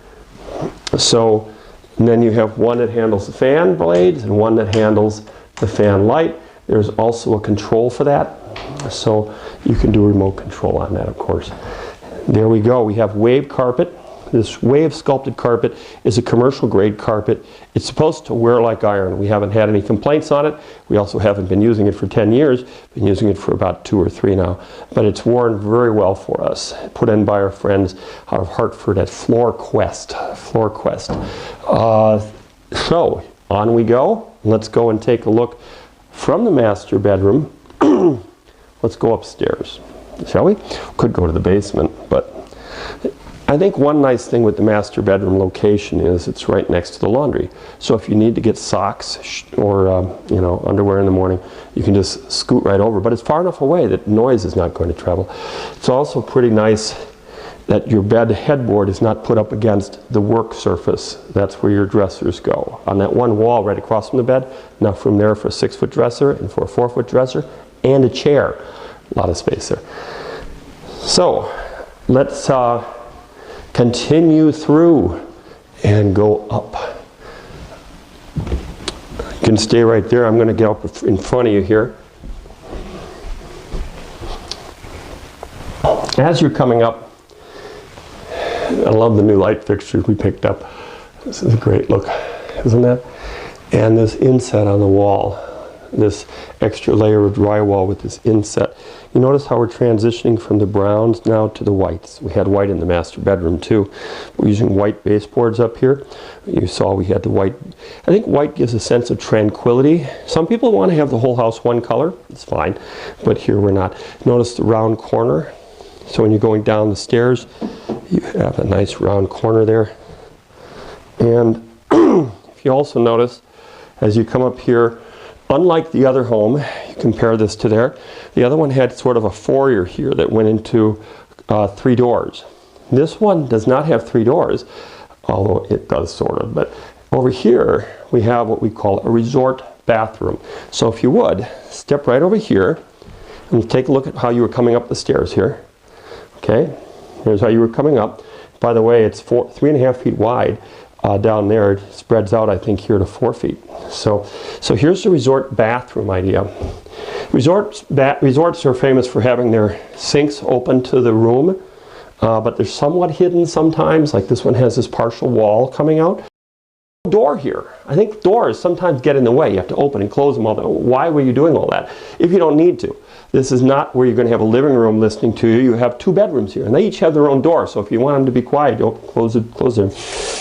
So, and then you have one that handles the fan blades and one that handles the fan light. There's also a control for that. So you can do remote control on that, of course. There we go. We have wave carpet. This wave sculpted carpet is a commercial grade carpet. It's supposed to wear like iron. We haven't had any complaints on it. We also haven't been using it for 10 years. Been using it for about 2 or 3 now. But it's worn very well for us. Put in by our friends out of Hartford at FloorQuest. So on we go. Let's go and take a look from the master bedroom. Let's go upstairs, shall we? Could go to the basement, but I think one nice thing with the master bedroom location is it's right next to the laundry. So if you need to get socks or underwear in the morning, you can just scoot right over. But it's far enough away that noise is not going to travel. It's also pretty nice that your bed headboard is not put up against the work surface. That's where your dressers go. On that one wall right across from the bed, enough room there for a 6-foot dresser and for a 4-foot dresser and a chair. A lot of space there. So let's continue through and go up. You can stay right there. I'm going to get up in front of you here. As you're coming up, I love the new light fixtures we picked up. This is a great look, isn't that? And this inset on the wall, this extra layer of drywall with this inset. You notice how we're transitioning from the browns now to the whites. We had white in the master bedroom too. We're using white baseboards up here. You saw we had the white. I think white gives a sense of tranquility. Some people want to have the whole house one color. It's fine, but here we're not. Notice the round corner. So when you're going down the stairs, you have a nice round corner there. And if you also notice, as you come up here, unlike the other home, you compare this to there, the other one had sort of a foyer here that went into 3 doors. This one does not have 3 doors, although it does sort of. But over here, we have what we call a resort bathroom. So if you would, step right over here and take a look at how you were coming up the stairs here. Okay, here's how you were coming up. By the way, it's 3.5 feet wide. Down there, it spreads out, I think, here to 4 feet. So here's the resort bathroom idea. Resorts are famous for having their sinks open to the room, but they're somewhat hidden sometimes. Like this one has this partial wall coming out. Door here. I think doors sometimes get in the way. You have to open and close them all. Why were you doing all that if you don't need to? This is not where you're going to have a living room listening to you. You have 2 bedrooms here, and they each have their own door. So if you want them to be quiet, you close them.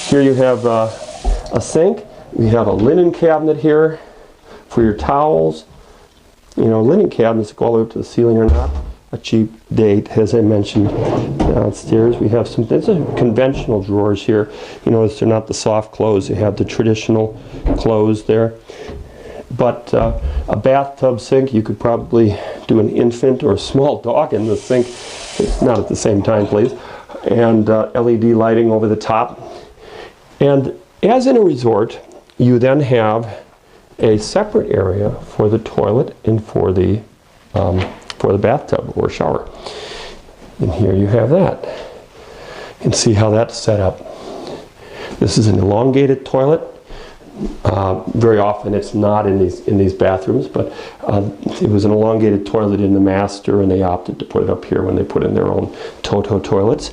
Here you have a sink. We have a linen cabinet here for your towels. You know, linen cabinets go all the way up to the ceiling or not. a cheap date. As I mentioned, downstairs we have some, these are conventional drawers here. You notice they're not the soft clothes, they have the traditional clothes there. But a bathtub sink, you could probably do an infant or a small dog in the sink, not at the same time please, and LED lighting over the top. And as in a resort, you then have a separate area for the toilet and for the bathtub or shower. And here you have that. You can see how that's set up. This is an elongated toilet. Very often it's not in these bathrooms, but it was an elongated toilet in the master, and they opted to put it up here when they put in their own Toto toilets.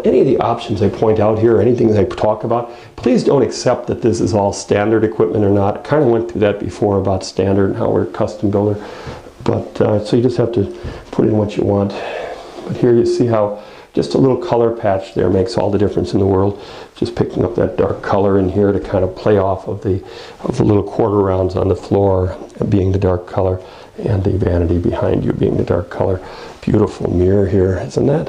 Any of the options I point out here, anything that I talk about, please don't accept that this is all standard equipment or not. I kind of went through that before about standard and how we're a custom builder. But so you just have to put in what you want. But here you see how just a little color patch there makes all the difference in the world. Just picking up that dark color in here to kind of play off of the little quarter rounds on the floor being the dark color, and the vanity behind you being the dark color. Beautiful mirror here, isn't that?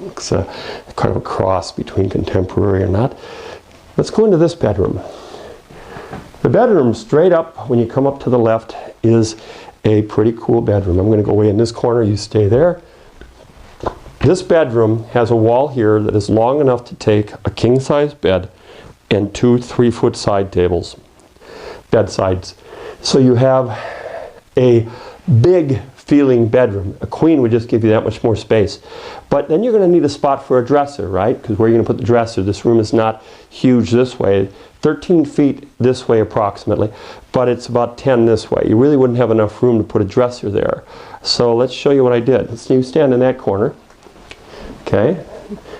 Looks kind of a cross between contemporary and not. Let's go into this bedroom. The bedroom straight up when you come up to the left is a pretty cool bedroom. I'm going to go away in this corner, you stay there. This bedroom has a wall here that is long enough to take a king-size bed and 2 3-foot side tables, bedsides. So you have a big feeling bedroom. A queen would just give you that much more space. But then you're going to need a spot for a dresser, right? Because where are you going to put the dresser? This room is not huge this way. 13 feet this way approximately, but it's about 10 this way. You really wouldn't have enough room to put a dresser there. So let's show you what I did. So you stand in that corner. Okay,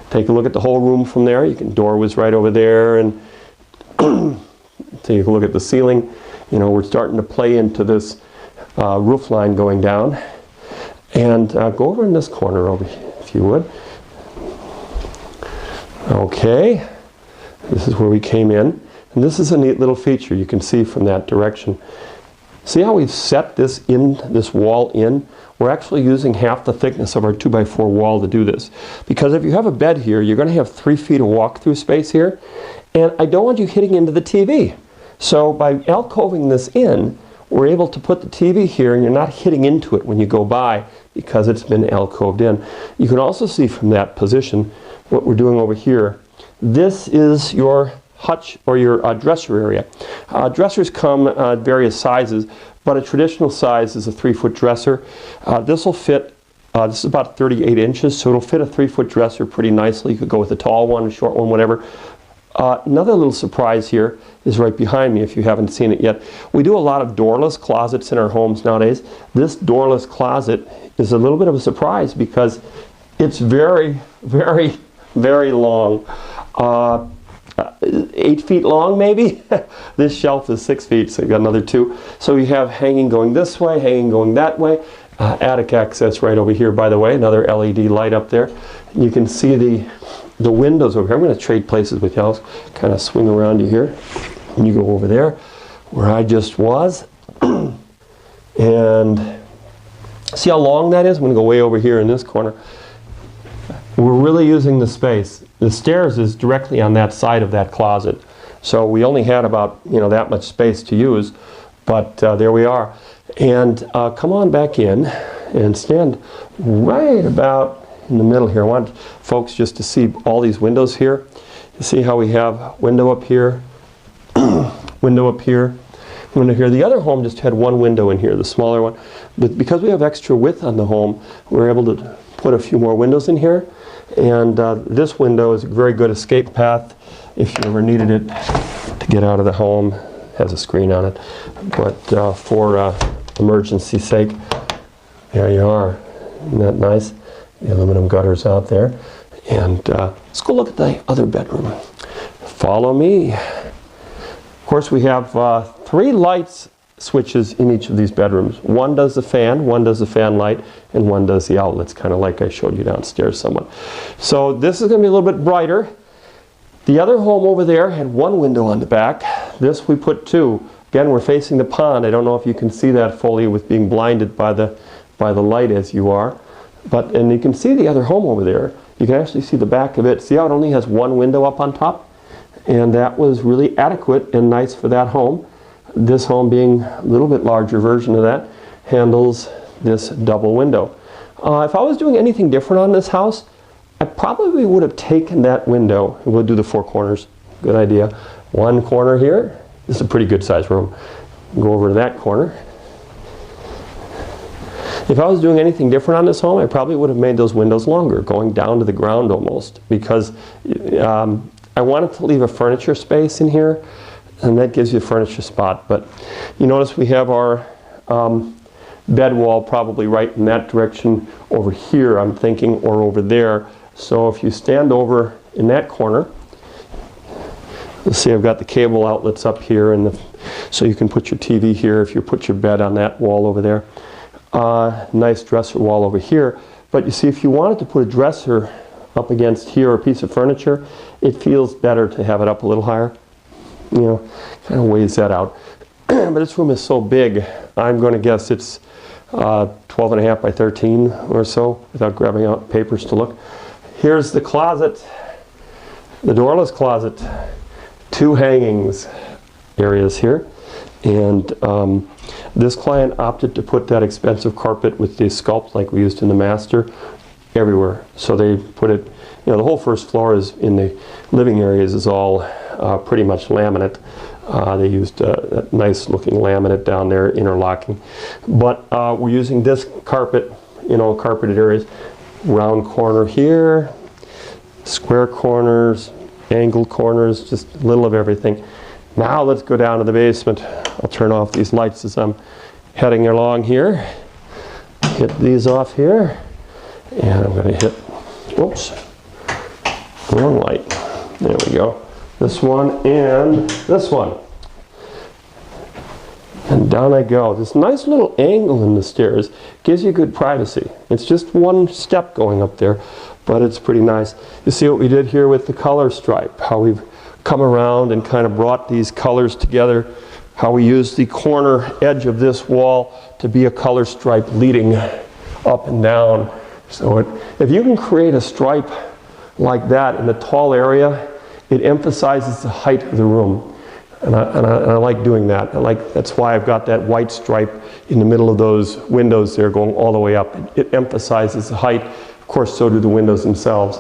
take a look at the whole room from there. Door was right over there, and take a look at the ceiling. You know, we're starting to play into this roof line going down. And go over in this corner over here, if you would. Okay, this is where we came in. And this is a neat little feature you can see from that direction. See how we've set this wall in? We're actually using half the thickness of our 2x4 wall to do this. Because if you have a bed here, you're going to have 3 feet of walk-through space here. And I don't want you hitting into the TV. So by alcoving this in, we're able to put the TV here, and you're not hitting into it when you go by because it's been alcoved in. You can also see from that position what we're doing over here. This is your hutch or your dresser area. Dressers come various sizes, but a traditional size is a 3-foot dresser. This will fit, this is about 38 inches, so it'll fit a 3-foot dresser pretty nicely. You could go with a tall one, a short one, whatever. Another little surprise here is right behind me if you haven't seen it yet. We do a lot of doorless closets in our homes nowadays. This doorless closet is a little bit of a surprise because it's very, very, very long. 8 feet long maybe. This shelf is 6 feet, so you've got another 2. So you have hanging going this way, hanging going that way. Attic access right over here, by the way, another LED light up there. You can see the windows over here. I'm going to trade places with you. I'll kind of swing around you here. And you go over there where I just was. And see how long that is? I'm going to go way over here in this corner. We're really using the space. The stairs is directly on that side of that closet. So we only had about, that much space to use, but there we are. And come on back in and stand right about in the middle here. I want folks just to see all these windows here. You see how we have window up here, window up here, window here. The other home just had one window in here, the smaller one. But because we have extra width on the home, we're able to put a few more windows in here. And this window is a very good escape path if you ever needed it to get out of the home. It has a screen on it. But for emergency sake, there you are. Isn't that nice? The aluminum gutters out there. And let's go look at the other bedroom. Follow me. Of course, we have 3 lights switches in each of these bedrooms. One does the fan, one does the fan light, and one does the outlets, kind of like I showed you downstairs somewhat. So this is going to be a little bit brighter. The other home over there had 1 window on the back. This we put 2. Again, we're facing the pond. I don't know if you can see that fully with being blinded by the by the light as you are. And you can see the other home over there. You can actually see the back of it. See how it only has one window up on top? And that was really adequate and nice for that home. This home, being a little bit larger version of that, handles this double window. If I was doing anything different on this house, I probably would have taken that window. We'll do the four corners. Good idea. One corner here. This is a pretty good sized room. Go over to that corner. If I was doing anything different on this home, I probably would have made those windows longer, going down to the ground almost, because I wanted to leave a furniture space in here, and that gives you a furniture spot. But you notice we have our bed wall probably right in that direction over here, I'm thinking, or over there. So if you stand over in that corner, you'll see I've got the cable outlets up here, and so you can put your TV here if you put your bed on that wall over there. Nice dresser wall over here. But you see, if you wanted to put a dresser up against here, or a piece of furniture, it feels better to have it up a little higher. You know, kind of weighs that out. But this room is so big, I'm going to guess it's 12.5 by 13 or so, without grabbing out papers to look. Here's the closet, the doorless closet. Two hangings areas here. And this client opted to put that expensive carpet with the sculpt like we used in the master everywhere. So they put it, you know, the whole first floor is in the living areas is all pretty much laminate. They used a nice looking laminate down there, interlocking. But we're using this carpet, you know, carpeted areas. Round corner here, square corners, angled corners, just a little of everything. Now let's go down to the basement. I'll turn off these lights as I'm heading along here. Hit these off here. And I'm going to hit, whoops, wrong light. There we go. This one and this one. And down I go. This nice little angle in the stairs gives you good privacy. It's just one step going up there, but it's pretty nice. You see what we did here with the color stripe, how we've come around and kind of brought these colors together, how we used the corner edge of this wall to be a color stripe leading up and down. So if you can create a stripe like that in a tall area, it emphasizes the height of the room. And I like doing that. That's why I've got that white stripe in the middle of those windows there going all the way up. It emphasizes the height. Of course, so do the windows themselves.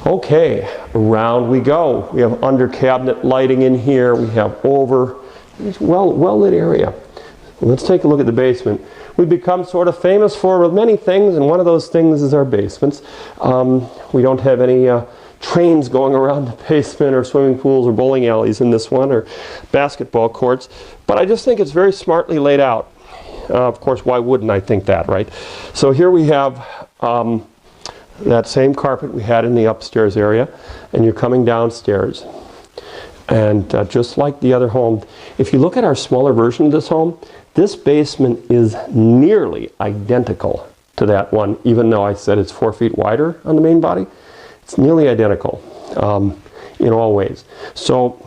Okay, around we go. We have under cabinet lighting in here. We have over. It's well lit area. Let's take a look at the basement. We've become sort of famous for many things, and one of those things is our basements. We don't have any trains going around the basement, or swimming pools, or bowling alleys in this one, or basketball courts. But I just think it's very smartly laid out. Of course, why wouldn't I think that, right? So here we have that same carpet we had in the upstairs area, and you're coming downstairs. And just like the other home, if you look at our smaller version of this home, this basement is nearly identical to that one, even though I said it's 4 feet wider on the main body. It's nearly identical in all ways. So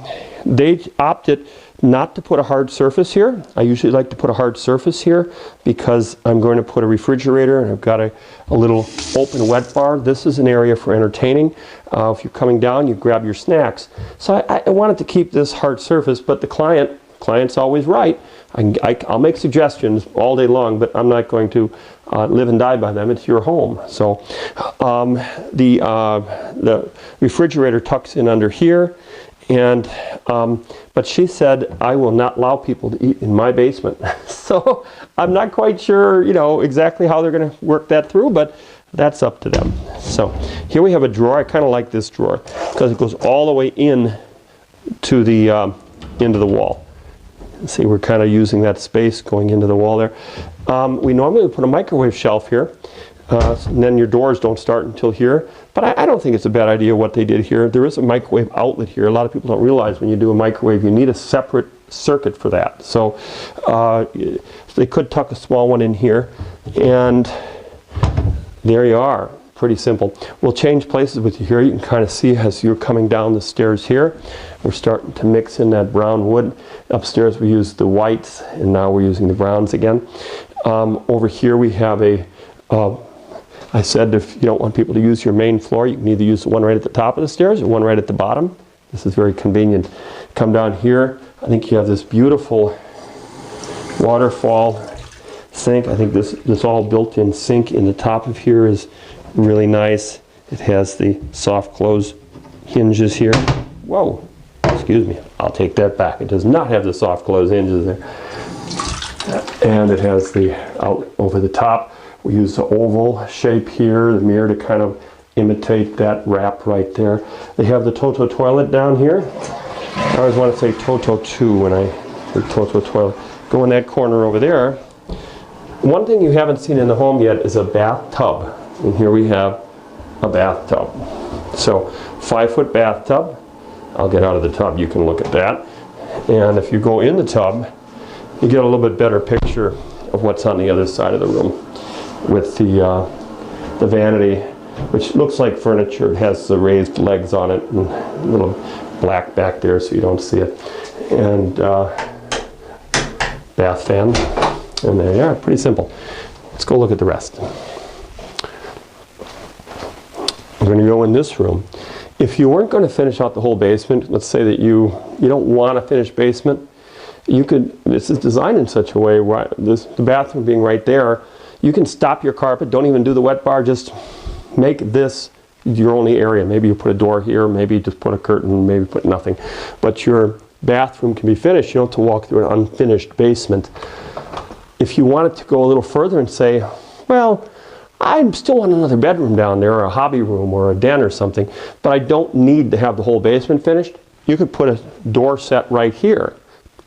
they opted not to put a hard surface here. I usually like to put a hard surface here because I'm going to put a refrigerator, and I've got a little open wet bar. This is an area for entertaining. If you're coming down, you grab your snacks. So I wanted to keep this hard surface, but the client's always right. I'll make suggestions all day long, but I'm not going to live and die by them. It's your home. So the refrigerator tucks in under here, and but she said, I will not allow people to eat in my basement. So I'm not quite sure, you know, exactly how they're going to work that through, but that's up to them. So here we have a drawer. I kind of like this drawer because it goes all the way in to the into the wall. See, we're kind of using that space going into the wall there. We normally would put a microwave shelf here, and then your doors don't start until here. But I don't think it's a bad idea what they did here. There is a microwave outlet here. A lot of people don't realize when you do a microwave, you need a separate circuit for that. So they could tuck a small one in here, and there you are. Pretty simple. We'll change places with you here. You can kind of see as you're coming down the stairs here, we're starting to mix in that brown wood. Upstairs we used the whites, and now we're using the browns again. Over here we have I said if you don't want people to use your main floor, you can either use the one right at the top of the stairs or one right at the bottom. This is very convenient. Come down here, I think you have this beautiful waterfall sink. I think this all built-in sink in the top of here is really nice. It has the soft close hinges here. Whoa, excuse me, I'll take that back. It does not have the soft close hinges there. And it has the out over the top. We use the oval shape here, the mirror to kind of imitate that wrap right there. They have the Toto toilet down here. I always want to say Toto 2 when I say Toto toilet. Go in that corner over there. One thing you haven't seen in the home yet is a bathtub. And here we have a bathtub. So 5-foot bathtub. I'll get out of the tub, you can look at that. And if you go in the tub, you get a little bit better picture of what's on the other side of the room with the vanity, which looks like furniture. It has the raised legs on it and a little black back there so you don't see it. And bath fan. And there you are, pretty simple. Let's go look at the rest. We're going to go in this room. If you weren't going to finish out the whole basement, let's say that you don't want to finish basement, you could, this is designed in such a way, where the bathroom being right there, you can stop your carpet, don't even do the wet bar, just make this your only area. Maybe you put a door here, maybe you just put a curtain, maybe put nothing. But your bathroom can be finished. You don't have to walk through an unfinished basement. If you wanted to go a little further and say, well, I still want another bedroom down there, or a hobby room, or a den or something, but I don't need to have the whole basement finished, you could put a door set right here.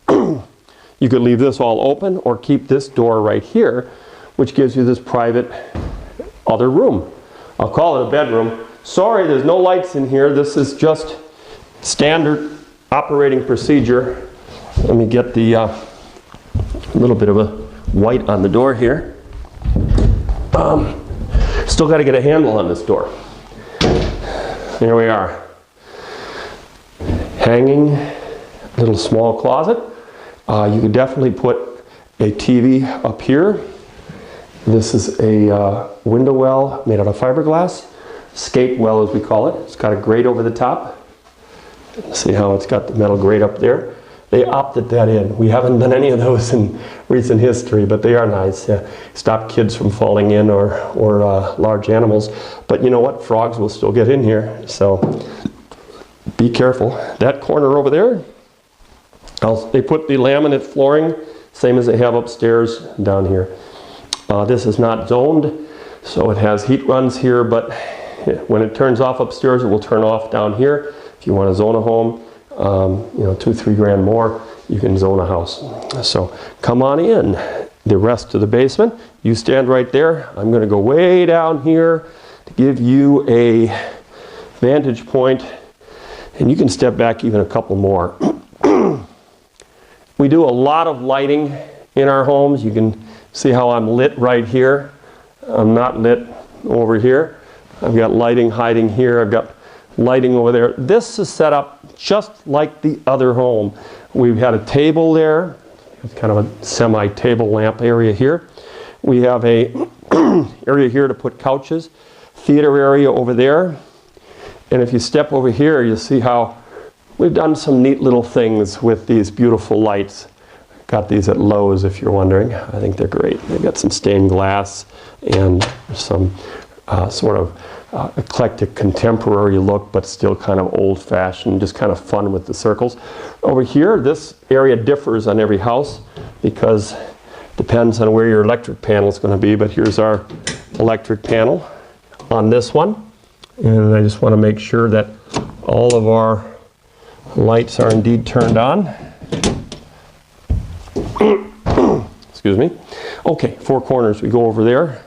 You could leave this all open or keep this door right here, which gives you this private other room. I'll call it a bedroom. Sorry, there's no lights in here. This is just standard operating procedure. Let me get the little bit of a white on the door here. Still got to get a handle on this door. Here we are. Hanging little small closet. You could definitely put a TV up here. This is a window well made out of fiberglass. Escape well, as we call it. It's got a grate over the top. See how it's got the metal grate up there? They opted that in. We haven't done any of those in recent history, but they are nice. Stop kids from falling in or large animals. But you know what? Frogs will still get in here, so be careful. That corner over there, they put the laminate flooring, same as they have upstairs down here. This is not zoned, so it has heat runs here, but when it turns off upstairs, it will turn off down here. If you want to zone a home, you know, $2-3 grand more, you can zone a house. So come on in. The rest of the basement, you stand right there. I'm going to go way down here to give you a vantage point, and you can step back even a couple more. We do a lot of lighting in our homes. You can see how I'm lit right here. I'm not lit over here. I've got lighting hiding here. I've got lighting over there. This is set up just like the other home. We've had a table there. It's kind of a semi-table lamp area here. We have a area here to put couches. Theater area over there. And if you step over here, you'll see how we've done some neat little things with these beautiful lights. Got these at Lowe's, if you're wondering. I think they're great. They've got some stained glass and some sort of eclectic contemporary look, but still kind of old-fashioned, just kind of fun with the circles. Over here, this area differs on every house because it depends on where your electric panel is going to be, but here's our electric panel on this one. And I just want to make sure that all of our lights are indeed turned on. Excuse me. Okay, 4 corners. We go over there.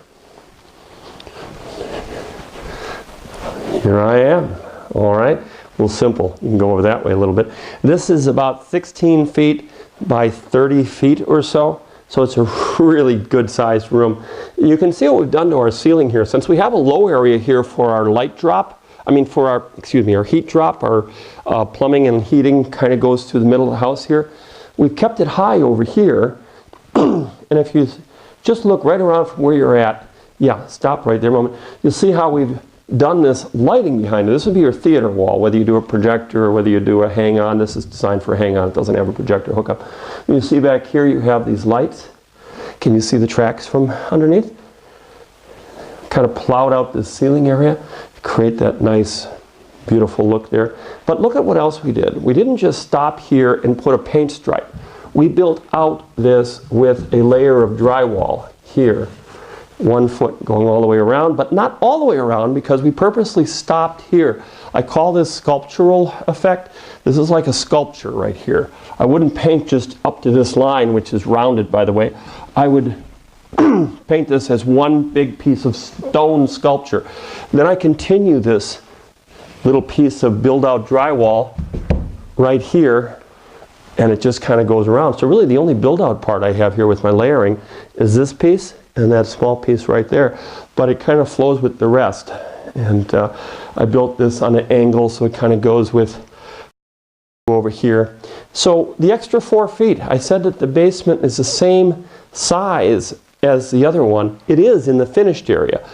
Here I am. All right. A little simple. You can go over that way a little bit. This is about 16 feet by 30 feet or so. So it's a really good sized room. You can see what we've done to our ceiling here. Since we have a low area here for our light drop, for our, our heat drop, our plumbing and heating kind of goes through the middle of the house here. We've kept it high over here. And if you just look right around from where you're at. Yeah, stop right there a moment. You'll see how we've done this lighting behind it. This would be your theater wall, whether you do a projector or whether you do a hang-on. This is designed for a hang-on. It doesn't have a projector hookup. You see back here you have these lights. Can you see the tracks from underneath? Kind of plowed out this ceiling area to create that nice, beautiful look there. But look at what else we did. We didn't just stop here and put a paint stripe. We built out this with a layer of drywall here. 1 foot going all the way around, but not all the way around because we purposely stopped here. I call this sculptural effect. This is like a sculpture right here. I wouldn't paint just up to this line, which is rounded, by the way. I would paint this as one big piece of stone sculpture. Then I continue this little piece of build-out drywall right here, and it just kind of goes around. So really the only build-out part I have here with my layering is this piece and that small piece right there, but it kind of flows with the rest. And I built this on an angle so it kind of goes with over here. So the extra 4 feet, I said that the basement is the same size as the other one. It is in the finished area.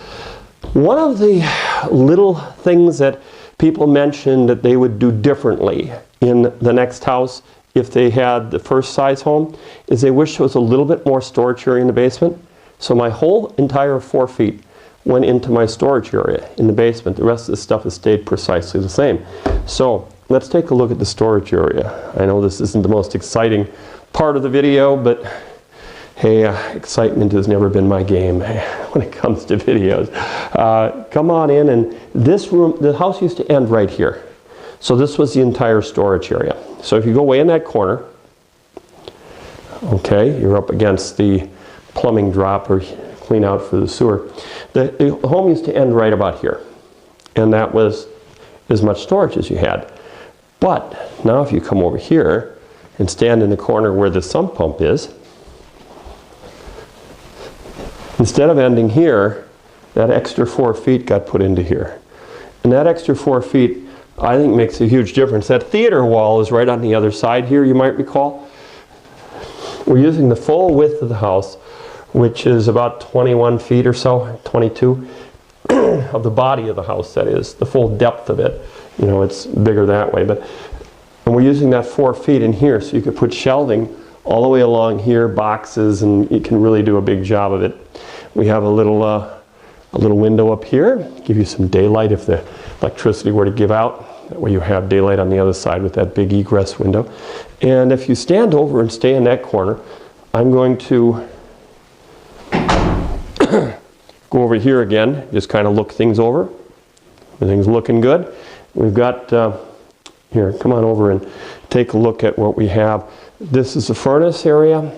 One of the little things that people mentioned that they would do differently in the next house if they had the first size home is they wish there was a little bit more storage area in the basement. So my whole entire 4 feet went into my storage area in the basement. The rest of the stuff has stayed precisely the same. So let's take a look at the storage area. I know this isn't the most exciting part of the video, but hey, excitement has never been my game when it comes to videos. Come on in, and this room, the house used to end right here. So this was the entire storage area. So if you go way in that corner, okay, you're up against the plumbing drop or clean out for the sewer. The home used to end right about here, and that was as much storage as you had. But now if you come over here and stand in the corner where the sump pump is, instead of ending here, that extra 4 feet got put into here. And that extra 4 feet, I think, makes a huge difference. That theater wall is right on the other side here, you might recall. We're using the full width of the house, which is about 21 feet or so, 22, of the body of the house, that is, the full depth of it. You know, it's bigger that way. And we're using that 4 feet in here, so you could put shelving all the way along here, boxes, and you can really do a big job of it. We have a little window up here, give you some daylight if the electricity were to give out. That way you have daylight on the other side with that big egress window. And if you stand over and stay in that corner, I'm going to go over here again, just kind of look things over. Everything's looking good. We've got, here, come on over and take a look at what we have. This is the furnace area,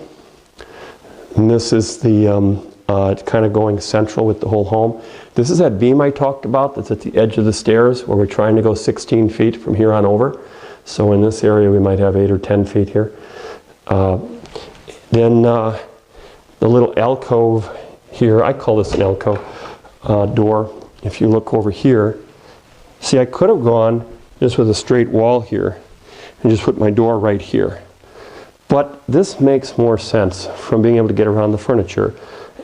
and this is the, it's kind of going central with the whole home. This is that beam I talked about that's at the edge of the stairs where we're trying to go 16 feet from here on over. So in this area we might have 8 or 10 feet here. Then the little alcove here, I call this an alcove door. If you look over here, see, I could have gone just with a straight wall here and just put my door right here. But this makes more sense from being able to get around the furniture,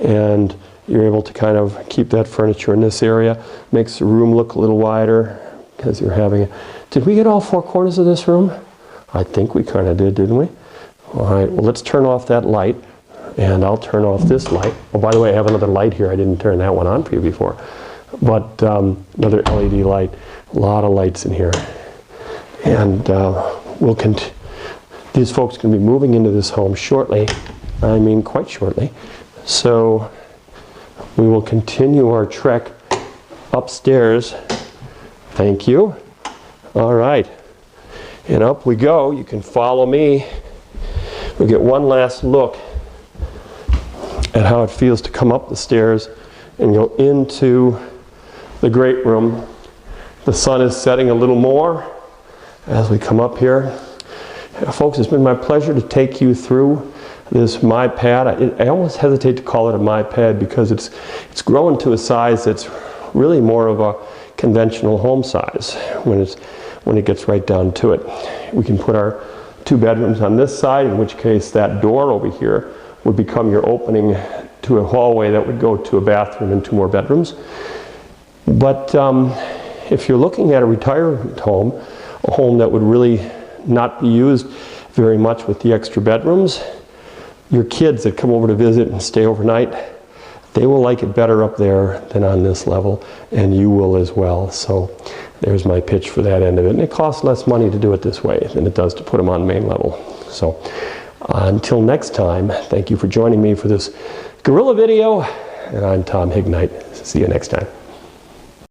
and you're able to kind of keep that furniture in this area. Makes the room look a little wider because you're having a... Did we get all 4 corners of this room? I think we kind of did, didn't we? All right, well, let's turn off that light, and I'll turn off this light. Oh, by the way, I have another light here. I didn't turn that one on for you before. But another LED light. A lot of lights in here. And we'll continue. These folks can be moving into this home shortly. I mean, quite shortly. So we will continue our trek upstairs. Thank you. All right. And up we go. You can follow me. We get one last look at how it feels to come up the stairs and go into the great room. The sun is setting a little more as we come up here. Folks, it's been my pleasure to take you through this MyPad. I almost hesitate to call it a MyPad because it's grown to a size that's really more of a conventional home size when it gets right down to it. We can put our 2 bedrooms on this side, in which case that door over here would become your opening to a hallway that would go to a bathroom and 2 more bedrooms. But if you're looking at a retirement home, a home that would really not be used very much with the extra bedrooms, your kids that come over to visit and stay overnight, they will like it better up there than on this level, and you will as well. So there's my pitch for that end of it. And it costs less money to do it this way than it does to put them on main level. So until next time, thank you for joining me for this gorilla video, and I'm Tom Hignite. See you next time.